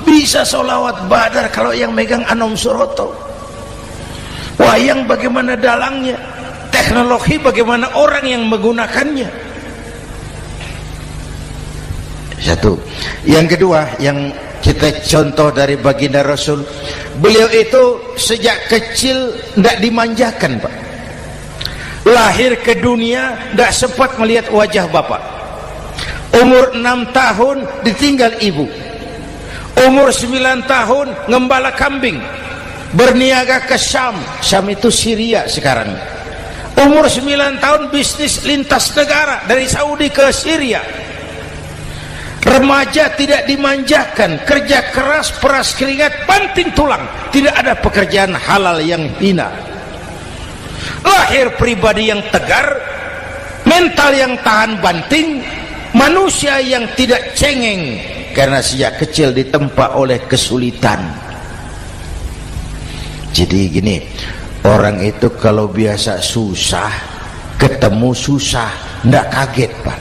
Bisa sholawat badar kalau yang megang Anom Suroto. Wayang bagaimana dalangnya, teknologi bagaimana orang yang menggunakannya. Satu. Yang kedua, yang kita contoh dari baginda Rasul, beliau itu sejak kecil tidak dimanjakan, Pak. Lahir ke dunia tidak sempat melihat wajah bapak. Umur 6 tahun ditinggal ibu. Umur 9 tahun ngembala kambing, berniaga ke Syam. Syam itu Syria sekarang. Umur 9 tahun bisnis lintas negara dari Saudi ke Syria. Remaja tidak dimanjakan, kerja keras, peras keringat, banting tulang. Tidak ada pekerjaan halal yang hina. Lahir pribadi yang tegar, mental yang tahan banting, manusia yang tidak cengeng karena sejak kecil ditempa oleh kesulitan. Jadi gini, orang itu kalau biasa susah, ketemu susah, ndak kaget, Pak.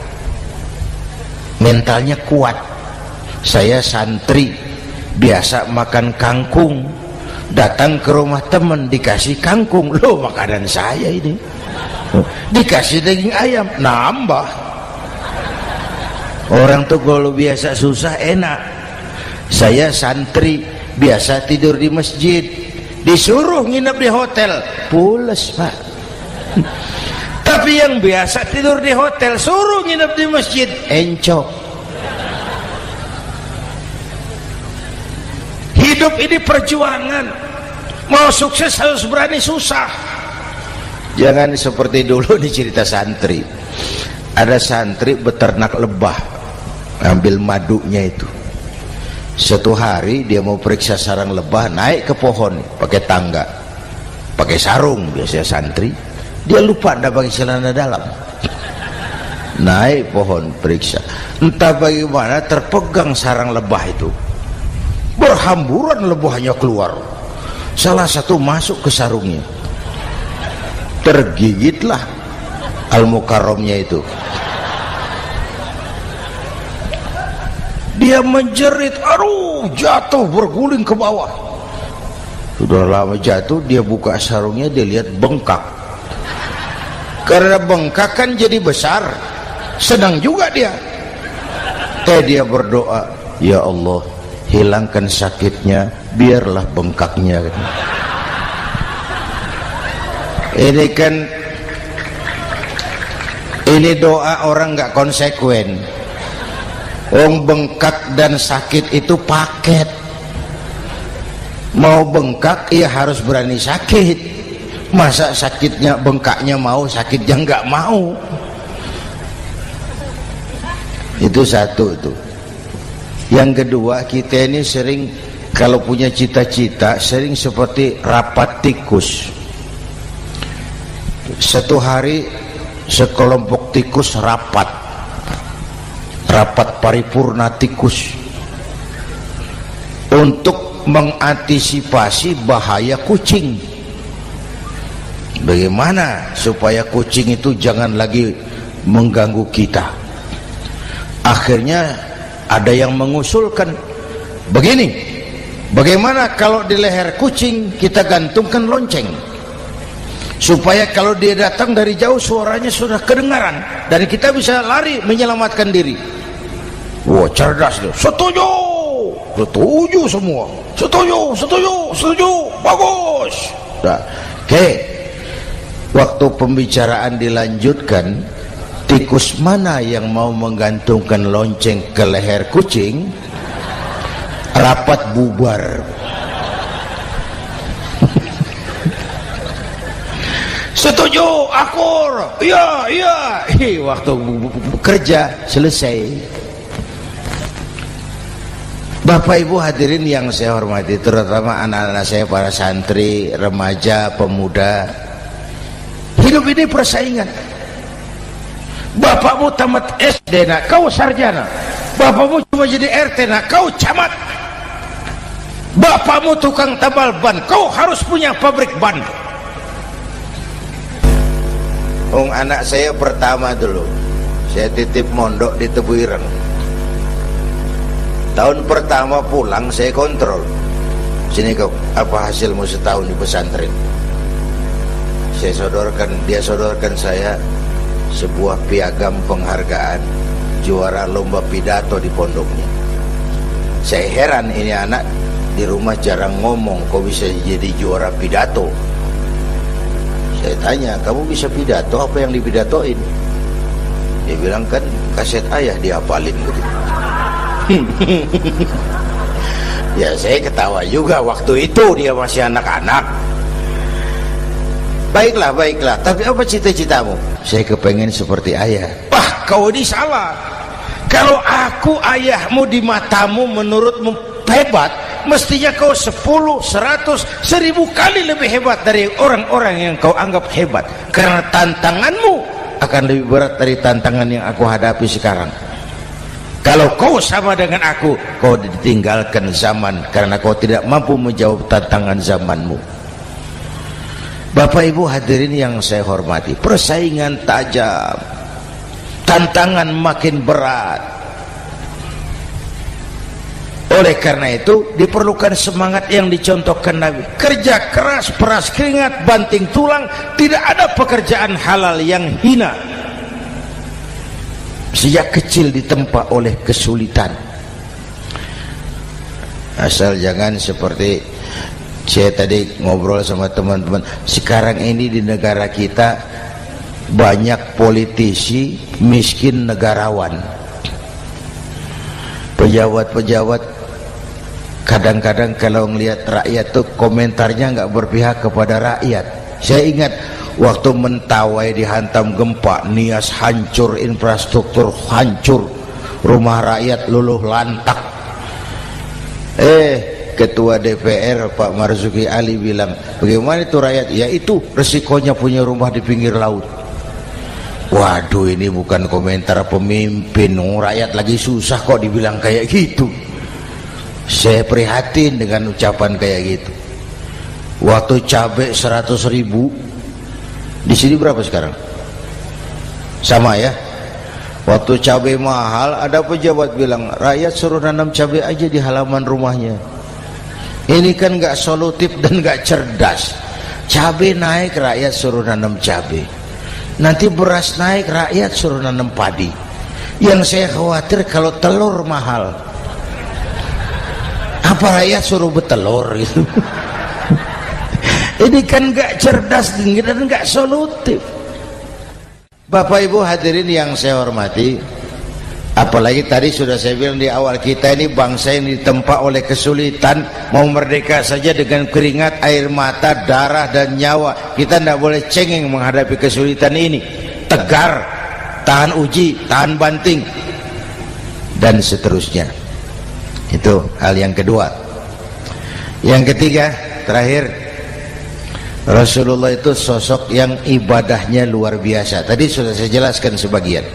Mentalnya kuat. Saya santri biasa makan kangkung, datang ke rumah teman dikasih kangkung, loh makanan saya ini, dikasih daging ayam, nambah. Orang tuh kalau biasa susah enak. Saya santri biasa tidur di masjid, disuruh nginep di hotel, pules, Pak. Tapi yang biasa tidur di hotel suruh nginep di masjid, encok. Hidup ini perjuangan. Mau sukses harus berani susah. Jangan seperti dulu di cerita santri. Ada santri beternak lebah, ambil madunya itu. Satu hari dia mau periksa sarang lebah, naik ke pohon pakai tangga, pakai sarung biasanya santri. Dia lupa tidak pakai celana dalam. Naik pohon periksa, entah bagaimana terpegang sarang lebah itu, berhamburan lebahnya keluar. Salah satu masuk ke sarungnya, tergigitlah Al-Mukarramnya itu. Dia menjerit, aduh, jatuh berguling ke bawah. Sudah lama jatuh, dia buka sarungnya, dia lihat bengkak. Karena bengkak kan jadi besar, senang juga dia. Dia berdoa, ya Allah, hilangkan sakitnya, biarlah bengkaknya. Ini doa orang nggak konsekuen. Bengkak dan sakit itu paket. Mau bengkak ya harus berani sakit. Masa sakitnya bengkaknya mau, sakitnya nggak mau. Itu satu itu. Yang kedua, kita ini sering kalau punya cita-cita sering seperti rapat tikus. Satu hari sekelompok tikus rapat paripurna tikus untuk mengantisipasi bahaya kucing. Bagaimana supaya kucing itu jangan lagi mengganggu kita. Akhirnya ada yang mengusulkan begini, bagaimana kalau di leher kucing kita gantungkan lonceng, supaya kalau dia datang dari jauh suaranya sudah kedengaran dan kita bisa lari menyelamatkan diri. Wah, cerdas dia. Setuju semua. Setuju, bagus. Nah, oke. Waktu pembicaraan dilanjutkan, tikus mana yang mau menggantungkan lonceng ke leher kucing? Rapat bubar. Setuju, akur. Iya. Waktu kerja selesai. Bapak Ibu hadirin yang saya hormati, terutama anak-anak saya, para santri, remaja, pemuda. Hidup ini persaingan. Bapakmu tamat SD, nak, kau sarjana. Bapakmu cuma jadi RT, nak, kau camat. Bapakmu tukang tambal ban, kau harus punya pabrik ban. Anak saya pertama dulu, saya titip mondok di Tebu Ireng. Tahun pertama pulang saya kontrol, sini kau, apa hasilmu setahun di pesantren? Dia sodorkan saya sebuah piagam penghargaan juara lomba pidato di pondoknya. Saya heran, ini anak di rumah jarang ngomong, kok bisa jadi juara pidato? Saya tanya, kamu bisa pidato, apa yang dipidatoin? Dia bilang, kan kaset ayah dihafalin gitu. Ya saya ketawa juga, waktu itu dia masih anak-anak. Baiklah, tapi apa cita-citamu? Saya kepengen seperti ayah. Wah, kau ini salah. Kalau aku ayahmu di matamu menurutmu hebat, mestinya kau 10, 100, 1000 kali lebih hebat dari orang-orang yang kau anggap hebat. Karena tantanganmu akan lebih berat dari tantangan yang aku hadapi sekarang. Kalau kau sama dengan aku, kau ditinggalkan zaman karena kau tidak mampu menjawab tantangan zamanmu. Bapak Ibu hadirin yang saya hormati, persaingan tajam, tantangan makin berat. Oleh karena itu diperlukan semangat yang dicontohkan Nabi. Kerja keras, peras keringat, banting tulang. Tidak ada pekerjaan halal yang hina. Sejak kecil ditempa oleh kesulitan. Asal jangan seperti saya tadi ngobrol sama teman-teman, sekarang ini di negara kita banyak politisi miskin negarawan. Pejabat-pejabat kadang-kadang kalau ngelihat rakyat tuh komentarnya nggak berpihak kepada rakyat. Saya ingat waktu Mentawai dihantam gempa, Nias hancur, infrastruktur hancur, rumah rakyat luluh lantak. Ketua DPR Pak Marzuki Ali bilang, bagaimana itu rakyat? Ya itu resikonya punya rumah di pinggir laut. Waduh, ini bukan komentar pemimpin, rakyat lagi susah kok dibilang kayak gitu. Saya prihatin dengan ucapan kayak gitu. Waktu cabai 100.000, di sini berapa sekarang? Sama ya. Waktu cabai mahal, ada pejabat bilang, rakyat suruh nanam cabai aja di halaman rumahnya. Ini kan gak solutif dan gak cerdas. Cabai naik, rakyat suruh nanam cabai. Nanti beras naik, rakyat suruh nanam padi. Yang saya khawatir kalau telur mahal, apa rakyat suruh betelur gitu? Ini kan gak cerdas dan gak solutif. Bapak Ibu hadirin yang saya hormati, apalagi tadi sudah saya bilang di awal, kita ini bangsa yang ditempa oleh kesulitan. Mau merdeka saja dengan keringat, air mata, darah dan nyawa. Kita tidak boleh cengeng menghadapi kesulitan ini. Tegar, tahan uji, tahan banting, dan seterusnya. Itu hal yang kedua. Yang ketiga, terakhir, Rasulullah itu sosok yang ibadahnya luar biasa. Tadi sudah saya jelaskan sebagian.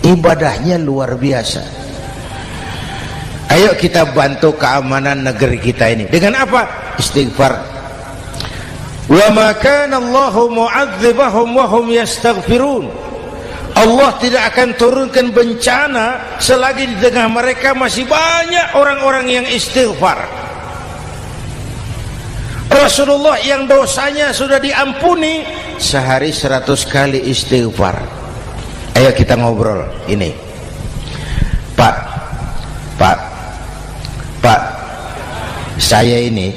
Ibadahnya luar biasa. Ayo kita bantu keamanan negeri kita ini. Dengan apa? Istighfar. Wa ma kana Allahu mu'adzibahum wa hum yastaghfirun. Allah tidak akan turunkan bencana selagi di tengah mereka masih banyak orang-orang yang istighfar. Rasulullah yang dosanya sudah diampuni sehari 100 kali istighfar. Ayo kita ngobrol ini. Pak, saya ini,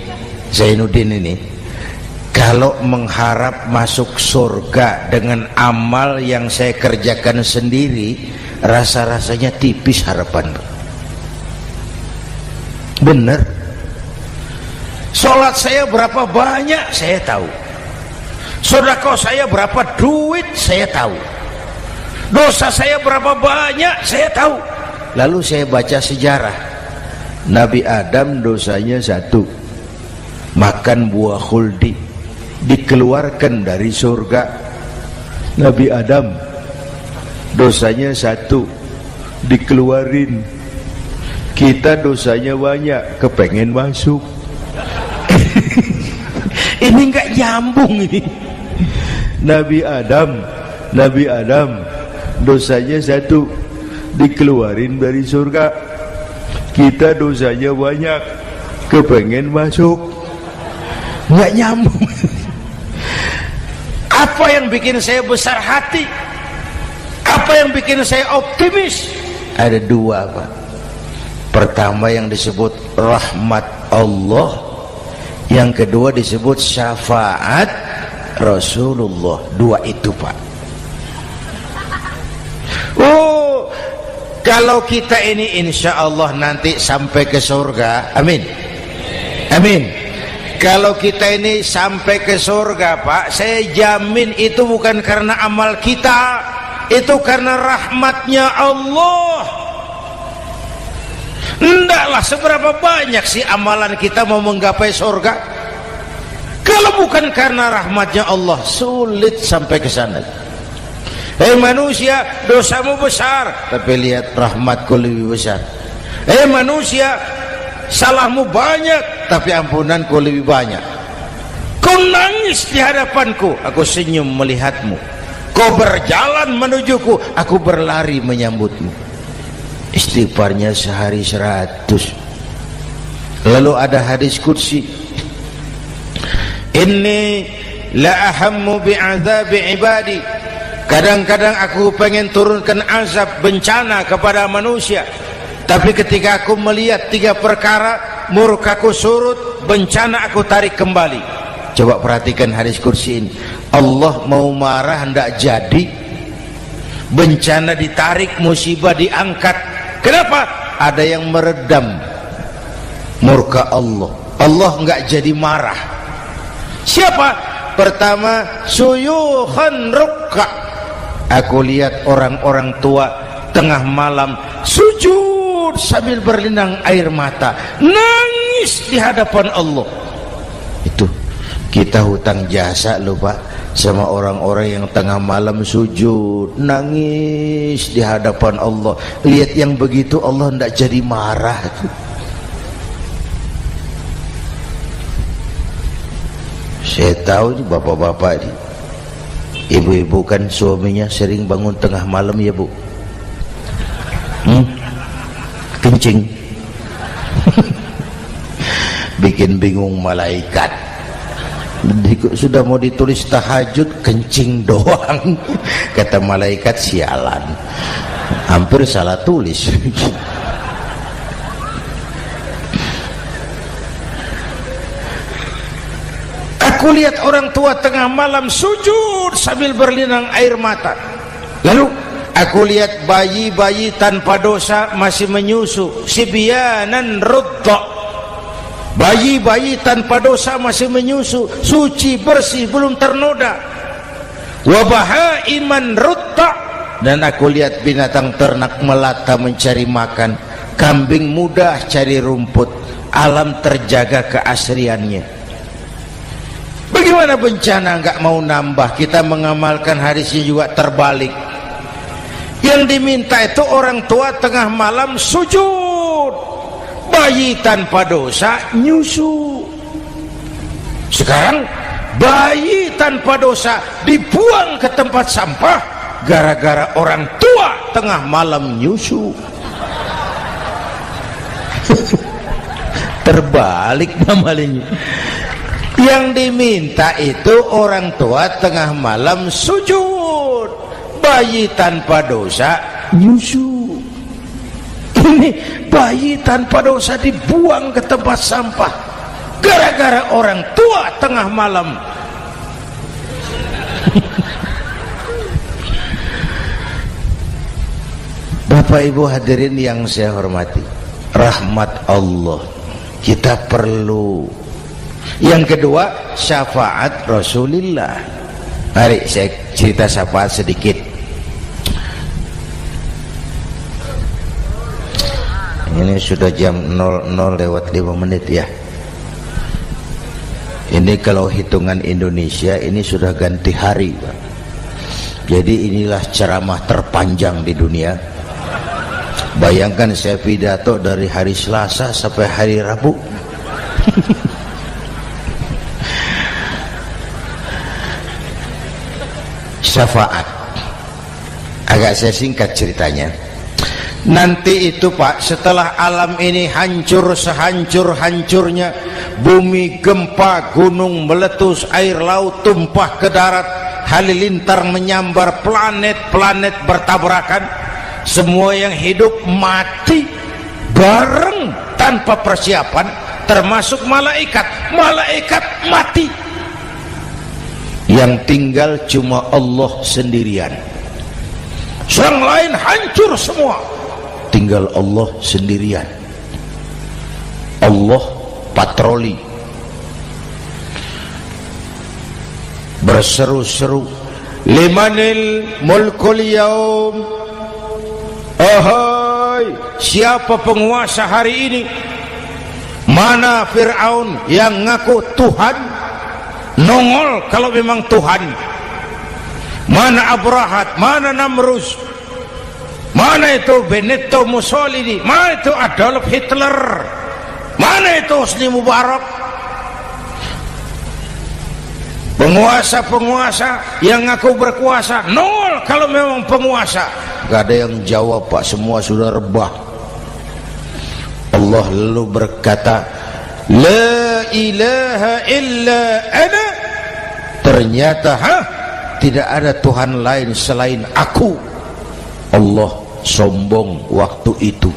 Zainuddin ini, kalau mengharap masuk surga dengan amal yang saya kerjakan sendiri, rasa-rasanya tipis harapan. Bener. Sholat saya berapa banyak saya tahu. Sedekah saya berapa duit saya tahu. Dosa saya berapa banyak saya tahu. Lalu saya baca sejarah. Nabi Adam dosanya 1, makan buah khuldi, dikeluarkan dari surga. Nabi Adam dosanya 1, dikeluarin. Kita dosanya banyak, kepengen masuk. Ini nggak nyambung ini. Nabi Adam dosanya 1, dikeluarin dari surga. kita dosanya banyak, kepengen masuk, nggak nyambung. Apa yang bikin saya besar hati? Apa yang bikin saya optimis? Ada dua, Pak. Pertama yang disebut rahmat Allah, yang kedua disebut syafaat Rasulullah. Dua itu, Pak. Oh, kalau kita ini insya Allah nanti sampai ke surga, amin, amin. Kalau kita ini sampai ke surga, Pak, saya jamin itu bukan karena amal kita, itu karena rahmatnya Allah. Ndaklah seberapa banyak sih amalan kita mau menggapai surga. Kalau bukan karena rahmatnya Allah, sulit sampai ke sana. Manusia, dosamu besar, tapi lihat rahmatku lebih besar. Manusia, salahmu banyak, tapi ampunanku lebih banyak. Kau nangis di hadapanku, aku senyum melihatmu. Kau berjalan menujuku, aku berlari menyambutmu. Istighfarnya sehari 100. Lalu ada hadis qudsi, inni la ahammu bi'adzabi ibadi. Kadang-kadang aku pengen turunkan azab, bencana kepada manusia, tapi ketika aku melihat 3 perkara, murkaku surut, bencana aku tarik kembali. Coba perhatikan hadis kursi ini. Allah mau marah hendak jadi, bencana ditarik, musibah diangkat. Kenapa? Ada yang meredam murka Allah. Allah enggak jadi marah. Siapa? Pertama, suyukhan rukka. Aku lihat orang-orang tua tengah malam sujud sambil berlinang air mata, nangis di hadapan Allah. Itu kita hutang jasa loh, Pak, sama orang-orang yang tengah malam sujud nangis di hadapan Allah. Lihat yang begitu Allah tidak jadi marah. Saya tahu nih bapak-bapak nih, ibu-ibu kan suaminya sering bangun tengah malam ya, Bu. Kencing. Bikin bingung malaikat. Sudah mau ditulis tahajud, kencing doang. Kata malaikat, sialan, hampir salah tulis. Aku lihat orang tua tengah malam sujud sambil berlinang air mata. Lalu aku lihat bayi-bayi tanpa dosa masih menyusu, sibyanan rudda. Bayi-bayi tanpa dosa masih menyusu, suci bersih, belum ternoda. Wa bahaiman rudda. Dan aku lihat binatang ternak melata mencari makan, kambing mudah cari rumput, alam terjaga keasriannya. Bagaimana bencana enggak mau nambah? Kita mengamalkan hadisnya juga terbalik. Yang diminta itu orang tua tengah malam sujud, bayi tanpa dosa nyusu. Sekarang bayi tanpa dosa dibuang ke tempat sampah gara-gara orang tua tengah malam nyusu. Terbalik namanya. Yang diminta itu orang tua tengah malam sujud, bayi tanpa dosa nyusu. Ini bayi tanpa dosa dibuang ke tempat sampah gara-gara orang tua tengah malam. Bapak Ibu hadirin yang saya hormati, rahmat Allah kita perlu. Yang kedua, syafaat Rasulullah. Mari saya cerita syafaat sedikit. Ini sudah jam 00:05 ya. Ini kalau hitungan Indonesia ini sudah ganti hari, Pak. Jadi inilah ceramah terpanjang di dunia. Bayangkan saya pidato dari hari Selasa sampai hari Rabu. Syafaat agak saya singkat ceritanya. Nanti itu Pak, setelah alam ini hancur sehancur-hancurnya, bumi gempa, gunung meletus, air laut tumpah ke darat, halilintar menyambar, planet-planet bertabrakan, semua yang hidup mati bareng tanpa persiapan, termasuk malaikat. Malaikat mati, yang tinggal cuma Allah sendirian. Yang lain hancur semua, tinggal Allah sendirian. Allah patroli, berseru-seru, limanil mulkul yaum, ahai, siapa penguasa hari ini? Mana Fir'aun yang ngaku Tuhan? Nongol kalau memang Tuhan. Mana Abrahat, mana Namrus, mana itu Benito Mussolini, mana itu Adolf Hitler, mana itu Hosni Mubarak? Penguasa-penguasa yang ngaku berkuasa, nol kalau memang penguasa. Gak ada yang jawab Pak, semua sudah rebah. Allah lalu berkata, la ilaha illa ana. Ternyata tidak ada Tuhan lain selain aku. Allah sombong waktu itu.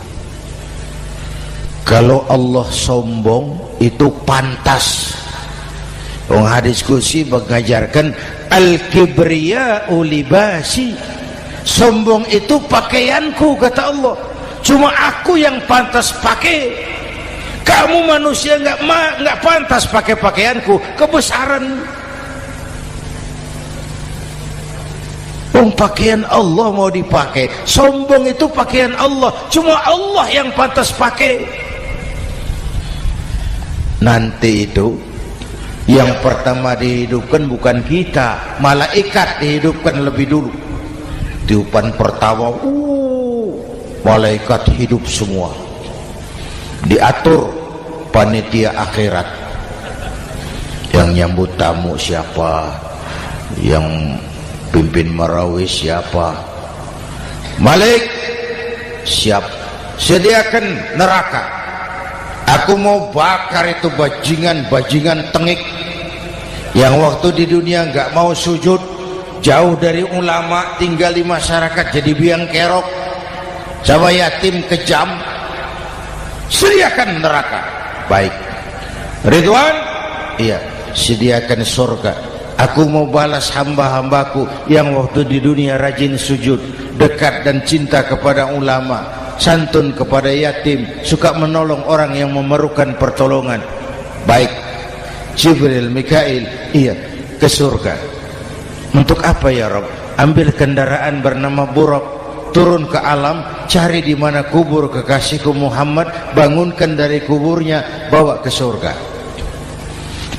Kalau Allah sombong itu pantas. Hadis qudsi mengajarkan al-kibriya'u libasi, sombong itu pakaianku, kata Allah. Cuma aku yang pantas pakai. Kamu manusia nggak pantas pakai pakaianku, kebesaran. Pakaian Allah mau dipakai, sombong itu pakaian Allah, cuma Allah yang pantas pakai. Nanti itu yang pertama dihidupkan bukan kita, malaikat dihidupkan lebih dulu. Tiupan pertama, malaikat hidup semua, diatur panitia akhirat. Yang nyambut tamu siapa, yang pimpin marawis siapa, Malik siap, sediakan neraka, aku mau bakar itu bajingan tengik yang waktu di dunia nggak mau sujud, jauh dari ulama, tinggal di masyarakat jadi biang kerok, sama yatim kejam. Sediakan neraka. Baik Ridwan, iya, sediakan surga. Aku mau balas hamba-hambaku yang waktu di dunia rajin sujud, dekat dan cinta kepada ulama, santun kepada yatim, suka menolong orang yang memerlukan pertolongan. Baik Jibril, Mikail, iya, ke surga. Untuk apa ya Rabb? Ambil kendaraan bernama Buraq, turun ke alam, cari di mana kubur kekasihku Muhammad, bangunkan dari kuburnya, bawa ke surga.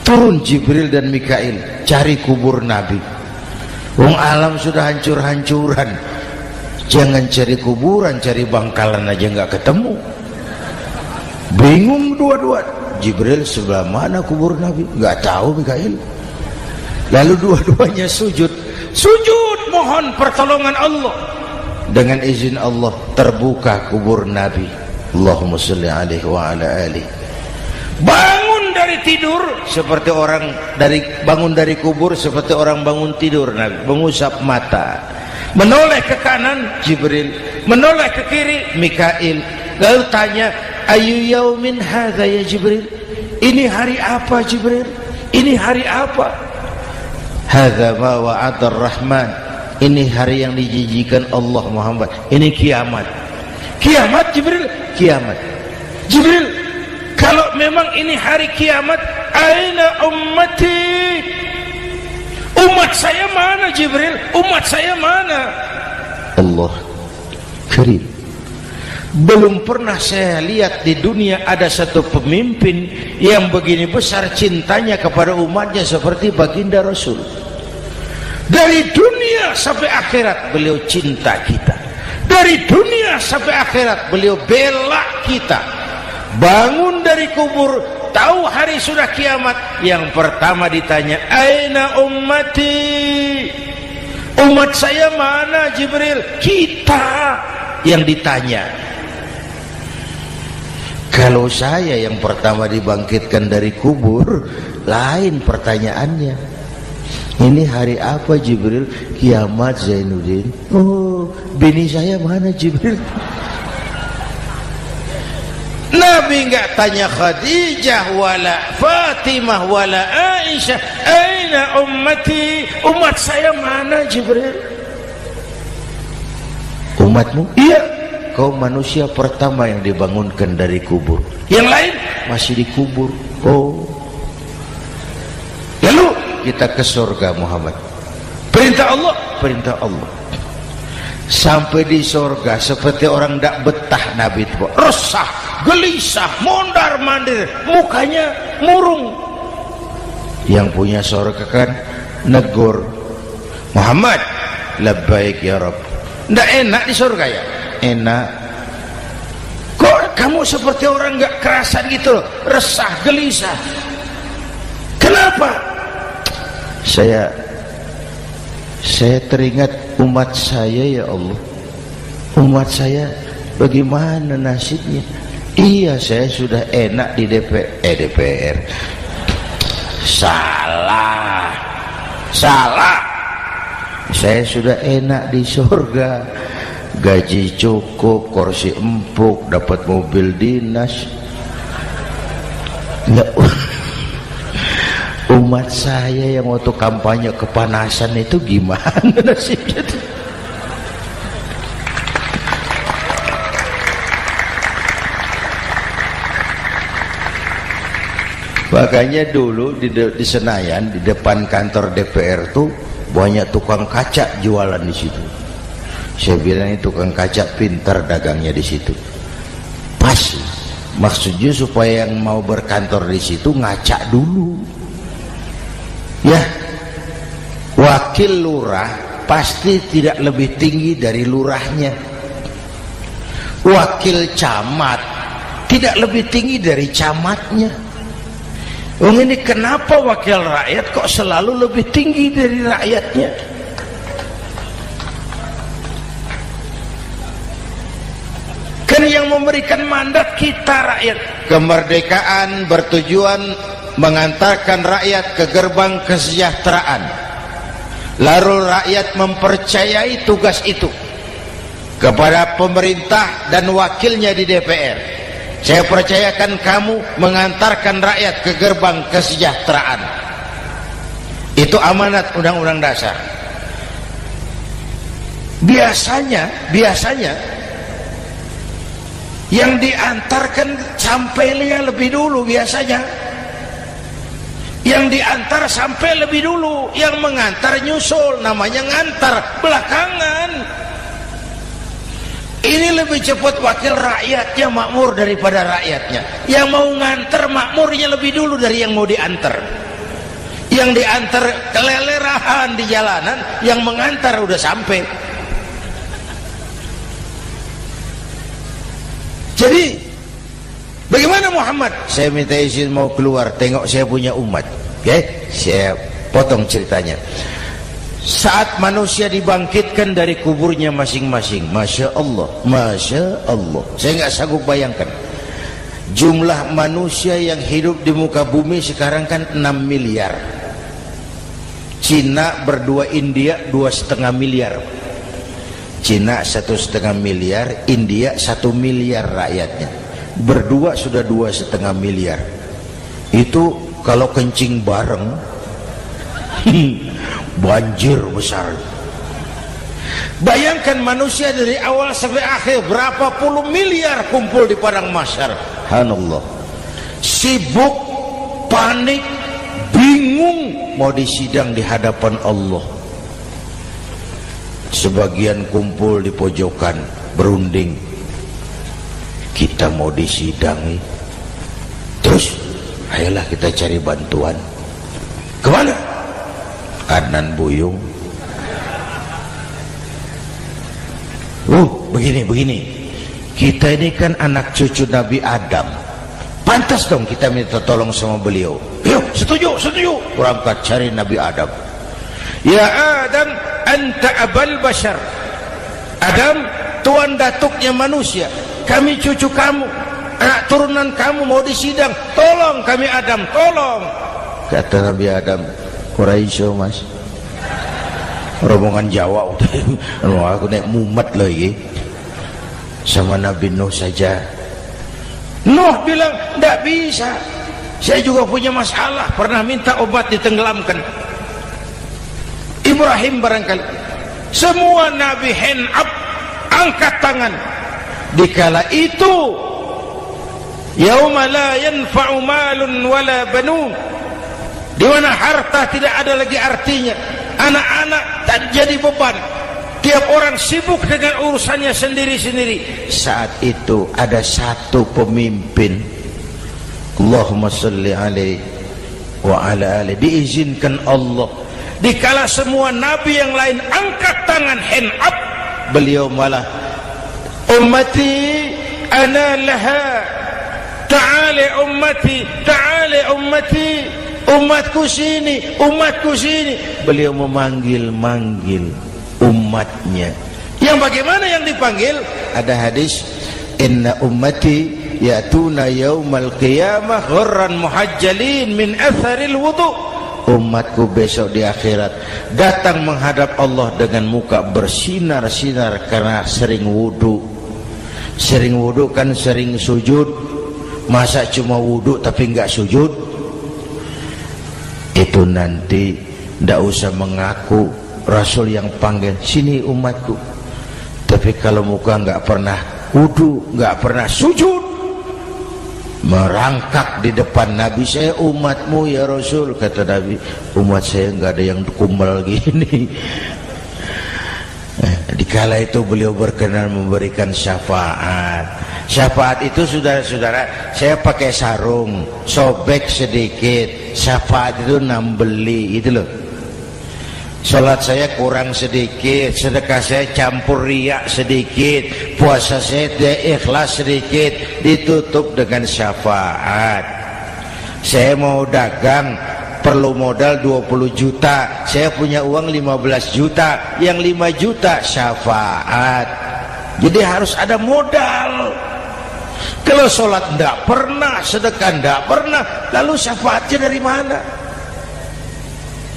Turun Jibril dan Mikail, cari kubur Nabi. Wong alam sudah hancur-hancuran, jangan cari kuburan, cari bangkalan aja nggak ketemu. Bingung dua-dua. Jibril, sebelah mana kubur Nabi? Nggak tahu Mikail. Lalu dua-duanya sujud mohon pertolongan Allah. Dengan izin Allah terbuka kubur Nabi. Allahumma sholli alaihi wa ala alihi. Bangun dari tidur seperti orang bangun dari kubur, seperti orang bangun tidur. Nabi mengusap mata, menoleh ke kanan Jibril, menoleh ke kiri Mikail. Lalu tanya, ayu yaumin hadza ya Jibril? Ini hari apa Jibril? Ini hari apa? Hadza ma wa'ada ar-Rahman. Ini hari yang dijanjikan Allah Muhammad. Ini kiamat. Kiamat Jibril? Kiamat. Jibril, kalau memang ini hari kiamat, aina ummati? Umat saya mana Jibril? Umat saya mana? Allah Karim, belum pernah saya lihat di dunia ada satu pemimpin yang begini besar cintanya kepada umatnya seperti baginda Rasul. Dari dunia sampai akhirat beliau cinta kita. Dari dunia sampai akhirat beliau bela kita. Bangun dari kubur, tahu hari sudah kiamat, yang pertama ditanya, aina ummati? Umat saya mana Jibril? Kita. yang ditanya. Kalau saya yang pertama dibangkitkan dari kubur, lain pertanyaannya. Ini hari apa Jibril? Kiamat Zainuddin. Oh, bini saya mana Jibril? Nabi enggak tanya Khadijah wala Fatimah wala Aisyah, aina ummati, umat saya mana Jibril? Umatmu? Iya, kau manusia pertama yang dibangunkan dari kubur, yang lain masih dikubur. Oh, lalu kita ke surga Muhammad. Perintah Allah, perintah Allah. Sampai di surga seperti orang tidak betah Nabi itu, resah, gelisah, mondar mandir, mukanya murung. Yang punya surga kan negur, Muhammad, labbaik ya Rabb. Tidak enak di surga ya? Enak. Kok kamu seperti orang nggak kerasan gitu loh, resah, gelisah? Kenapa? Saya teringat umat saya ya Allah. Umat saya bagaimana nasibnya? Iya, saya sudah enak di DPR. Salah. Saya sudah enak di surga, gaji cukup, kursi empuk, dapat mobil dinas. Nggak. Umat saya yang waktu kampanye kepanasan itu gimana nasibnya itu? Makanya dulu di Senayan, di depan kantor DPR tuh banyak tukang kaca jualan di situ. Saya bilang ini tukang kaca pintar dagangnya di situ. Pas, maksudnya supaya yang mau berkantor di situ ngaca dulu. Ya, wakil lurah pasti tidak lebih tinggi dari lurahnya. Wakil camat tidak lebih tinggi dari camatnya. Ini kenapa wakil rakyat kok selalu lebih tinggi dari rakyatnya? Kan yang memberikan mandat kita rakyat. Kemerdekaan bertujuan mengantarkan rakyat ke gerbang kesejahteraan. Lalu rakyat mempercayai tugas itu kepada pemerintah dan wakilnya di DPR. Saya percayakan kamu mengantarkan rakyat ke gerbang kesejahteraan. Itu amanat Undang-Undang Dasar. Biasanya yang diantarkan sampainya lebih dulu biasanya. Yang diantar sampai lebih dulu, yang mengantar nyusul, namanya ngantar belakangan. Ini lebih cepat wakil rakyatnya makmur daripada rakyatnya. Yang mau ngantar makmurnya lebih dulu dari yang mau diantar. Yang diantar kelelerahan di jalanan, yang mengantar udah sampai. Jadi bagaimana Muhammad? Saya minta izin mau keluar, tengok saya punya umat. Oke, saya potong ceritanya. Saat manusia dibangkitkan dari kuburnya masing-masing, Masya Allah, Masya Allah, saya nggak sanggup bayangkan jumlah manusia yang hidup di muka bumi sekarang kan 6 miliar. Cina berdua, India 2,5 miliar. Cina 1,5 miliar, India 1 miliar rakyatnya. Berdua sudah 2,5 miliar. Itu kalau kencing bareng banjir besar. Bayangkan manusia dari awal sampai akhir berapa puluh miliar kumpul di padang mahsyar. Subhanallah. Sibuk, panik, bingung mau disidang di hadapan Allah. Sebagian kumpul di pojokan berunding, kita mau disidangi. Terus ayolah kita cari bantuan. Kemana? Kanan Buyung. Begini. Kita ini kan anak cucu Nabi Adam. Pantas dong kita minta tolong sama beliau. Yuk, setuju. Berangkat cari Nabi Adam. Ya Adam, anta abal bashar. Adam, tuan datuknya manusia, kami cucu kamu, anak turunan kamu mau disidang, tolong kami Adam, tolong. Kata Nabi Adam, Quraisy mas, rombongan Jawa udah aku naik mumet lagi sama Nabi Nuh saja. Nuh bilang tidak bisa, saya juga punya masalah, pernah minta obat ditenggelamkan. Ibrahim barangkali, semua Nabi hand up, angkat tangan. Dikala itu yauma la yanfa'u malun wala banun, di mana harta tidak ada lagi artinya, anak-anak tak jadi beban, tiap orang sibuk dengan urusannya sendiri-sendiri. Saat itu ada satu pemimpin, Allahumma salli alaihi wa ala alihi, diizinkan Allah. Dikala semua nabi yang lain angkat tangan hand up, beliau malah ummati ana laha, ta'ali ummati, ta'ali ummati, umatku sini, umatku sini. Beliau memanggil-manggil umatnya. Yang bagaimana yang dipanggil? Ada hadis, inna ummati ya'tuna yaumal qiyamah ghurran muhajjalin min atharil wudu. Umatku besok di akhirat datang menghadap Allah dengan muka bersinar-sinar karena sering wudu. Sering wudu kan sering sujud, masa cuma wudu tapi enggak sujud? Itu nanti ndak usah mengaku Rasul yang panggil, sini umatku. Tapi kalau muka enggak pernah wudu, enggak pernah sujud, merangkak di depan Nabi, saya umatmu ya Rasul. Kata Nabi, umat saya enggak ada yang kumbal gini. Dikala itu beliau berkenan memberikan syafaat. Syafaat itu saudara-saudara, saya pakai sarung, sobek sedikit, syafaat itu nambeli, itu loh. Salat saya kurang sedikit, sedekah saya campur riak sedikit, puasa saya tidak ikhlas sedikit, ditutup dengan syafaat. Saya mau dagang, perlu modal 20 juta, saya punya uang 15 juta, yang 5 juta syafaat. Jadi harus ada modal. Kalau sholat tidak pernah, sedekah tidak pernah, lalu syafaatnya dari mana?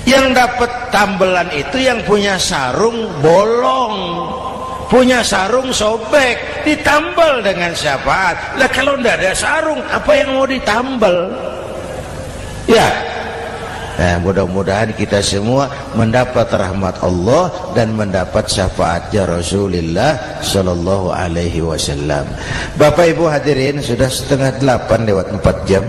Yang dapat tambelan itu yang punya sarung bolong, punya sarung sobek, ditambal dengan syafaat. Lah kalau tidak ada sarung, apa yang mau ditambal? Ya, nah, mudah-mudahan kita semua mendapat rahmat Allah dan mendapat syafaatnya Rasulullah Sallallahu Alaihi Wasallam. Bapak Ibu hadirin, sudah 7:30 lewat 4 jam.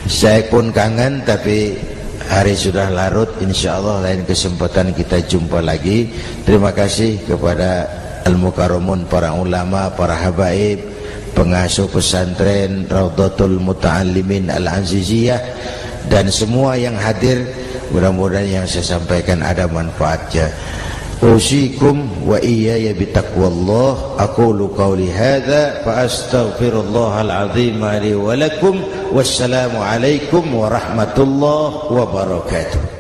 Saya pun kangen, tapi hari sudah larut. Insya Allah lain kesempatan kita jumpa lagi. Terima kasih kepada Al-Mukarramun, para ulama, para habaib, pengasuh pesantren Raudhatul Muta'allimin Al-Aziziyah, dan semua yang hadir. Mudah-mudahan yang saya sampaikan ada manfaatnya. Usikum wa iyaya bitaqwallah. Aqulu qawli hadza fa astaghfirullahal azim li wa lakum. Wassalamu alaikum warahmatullahi wabarakatuh.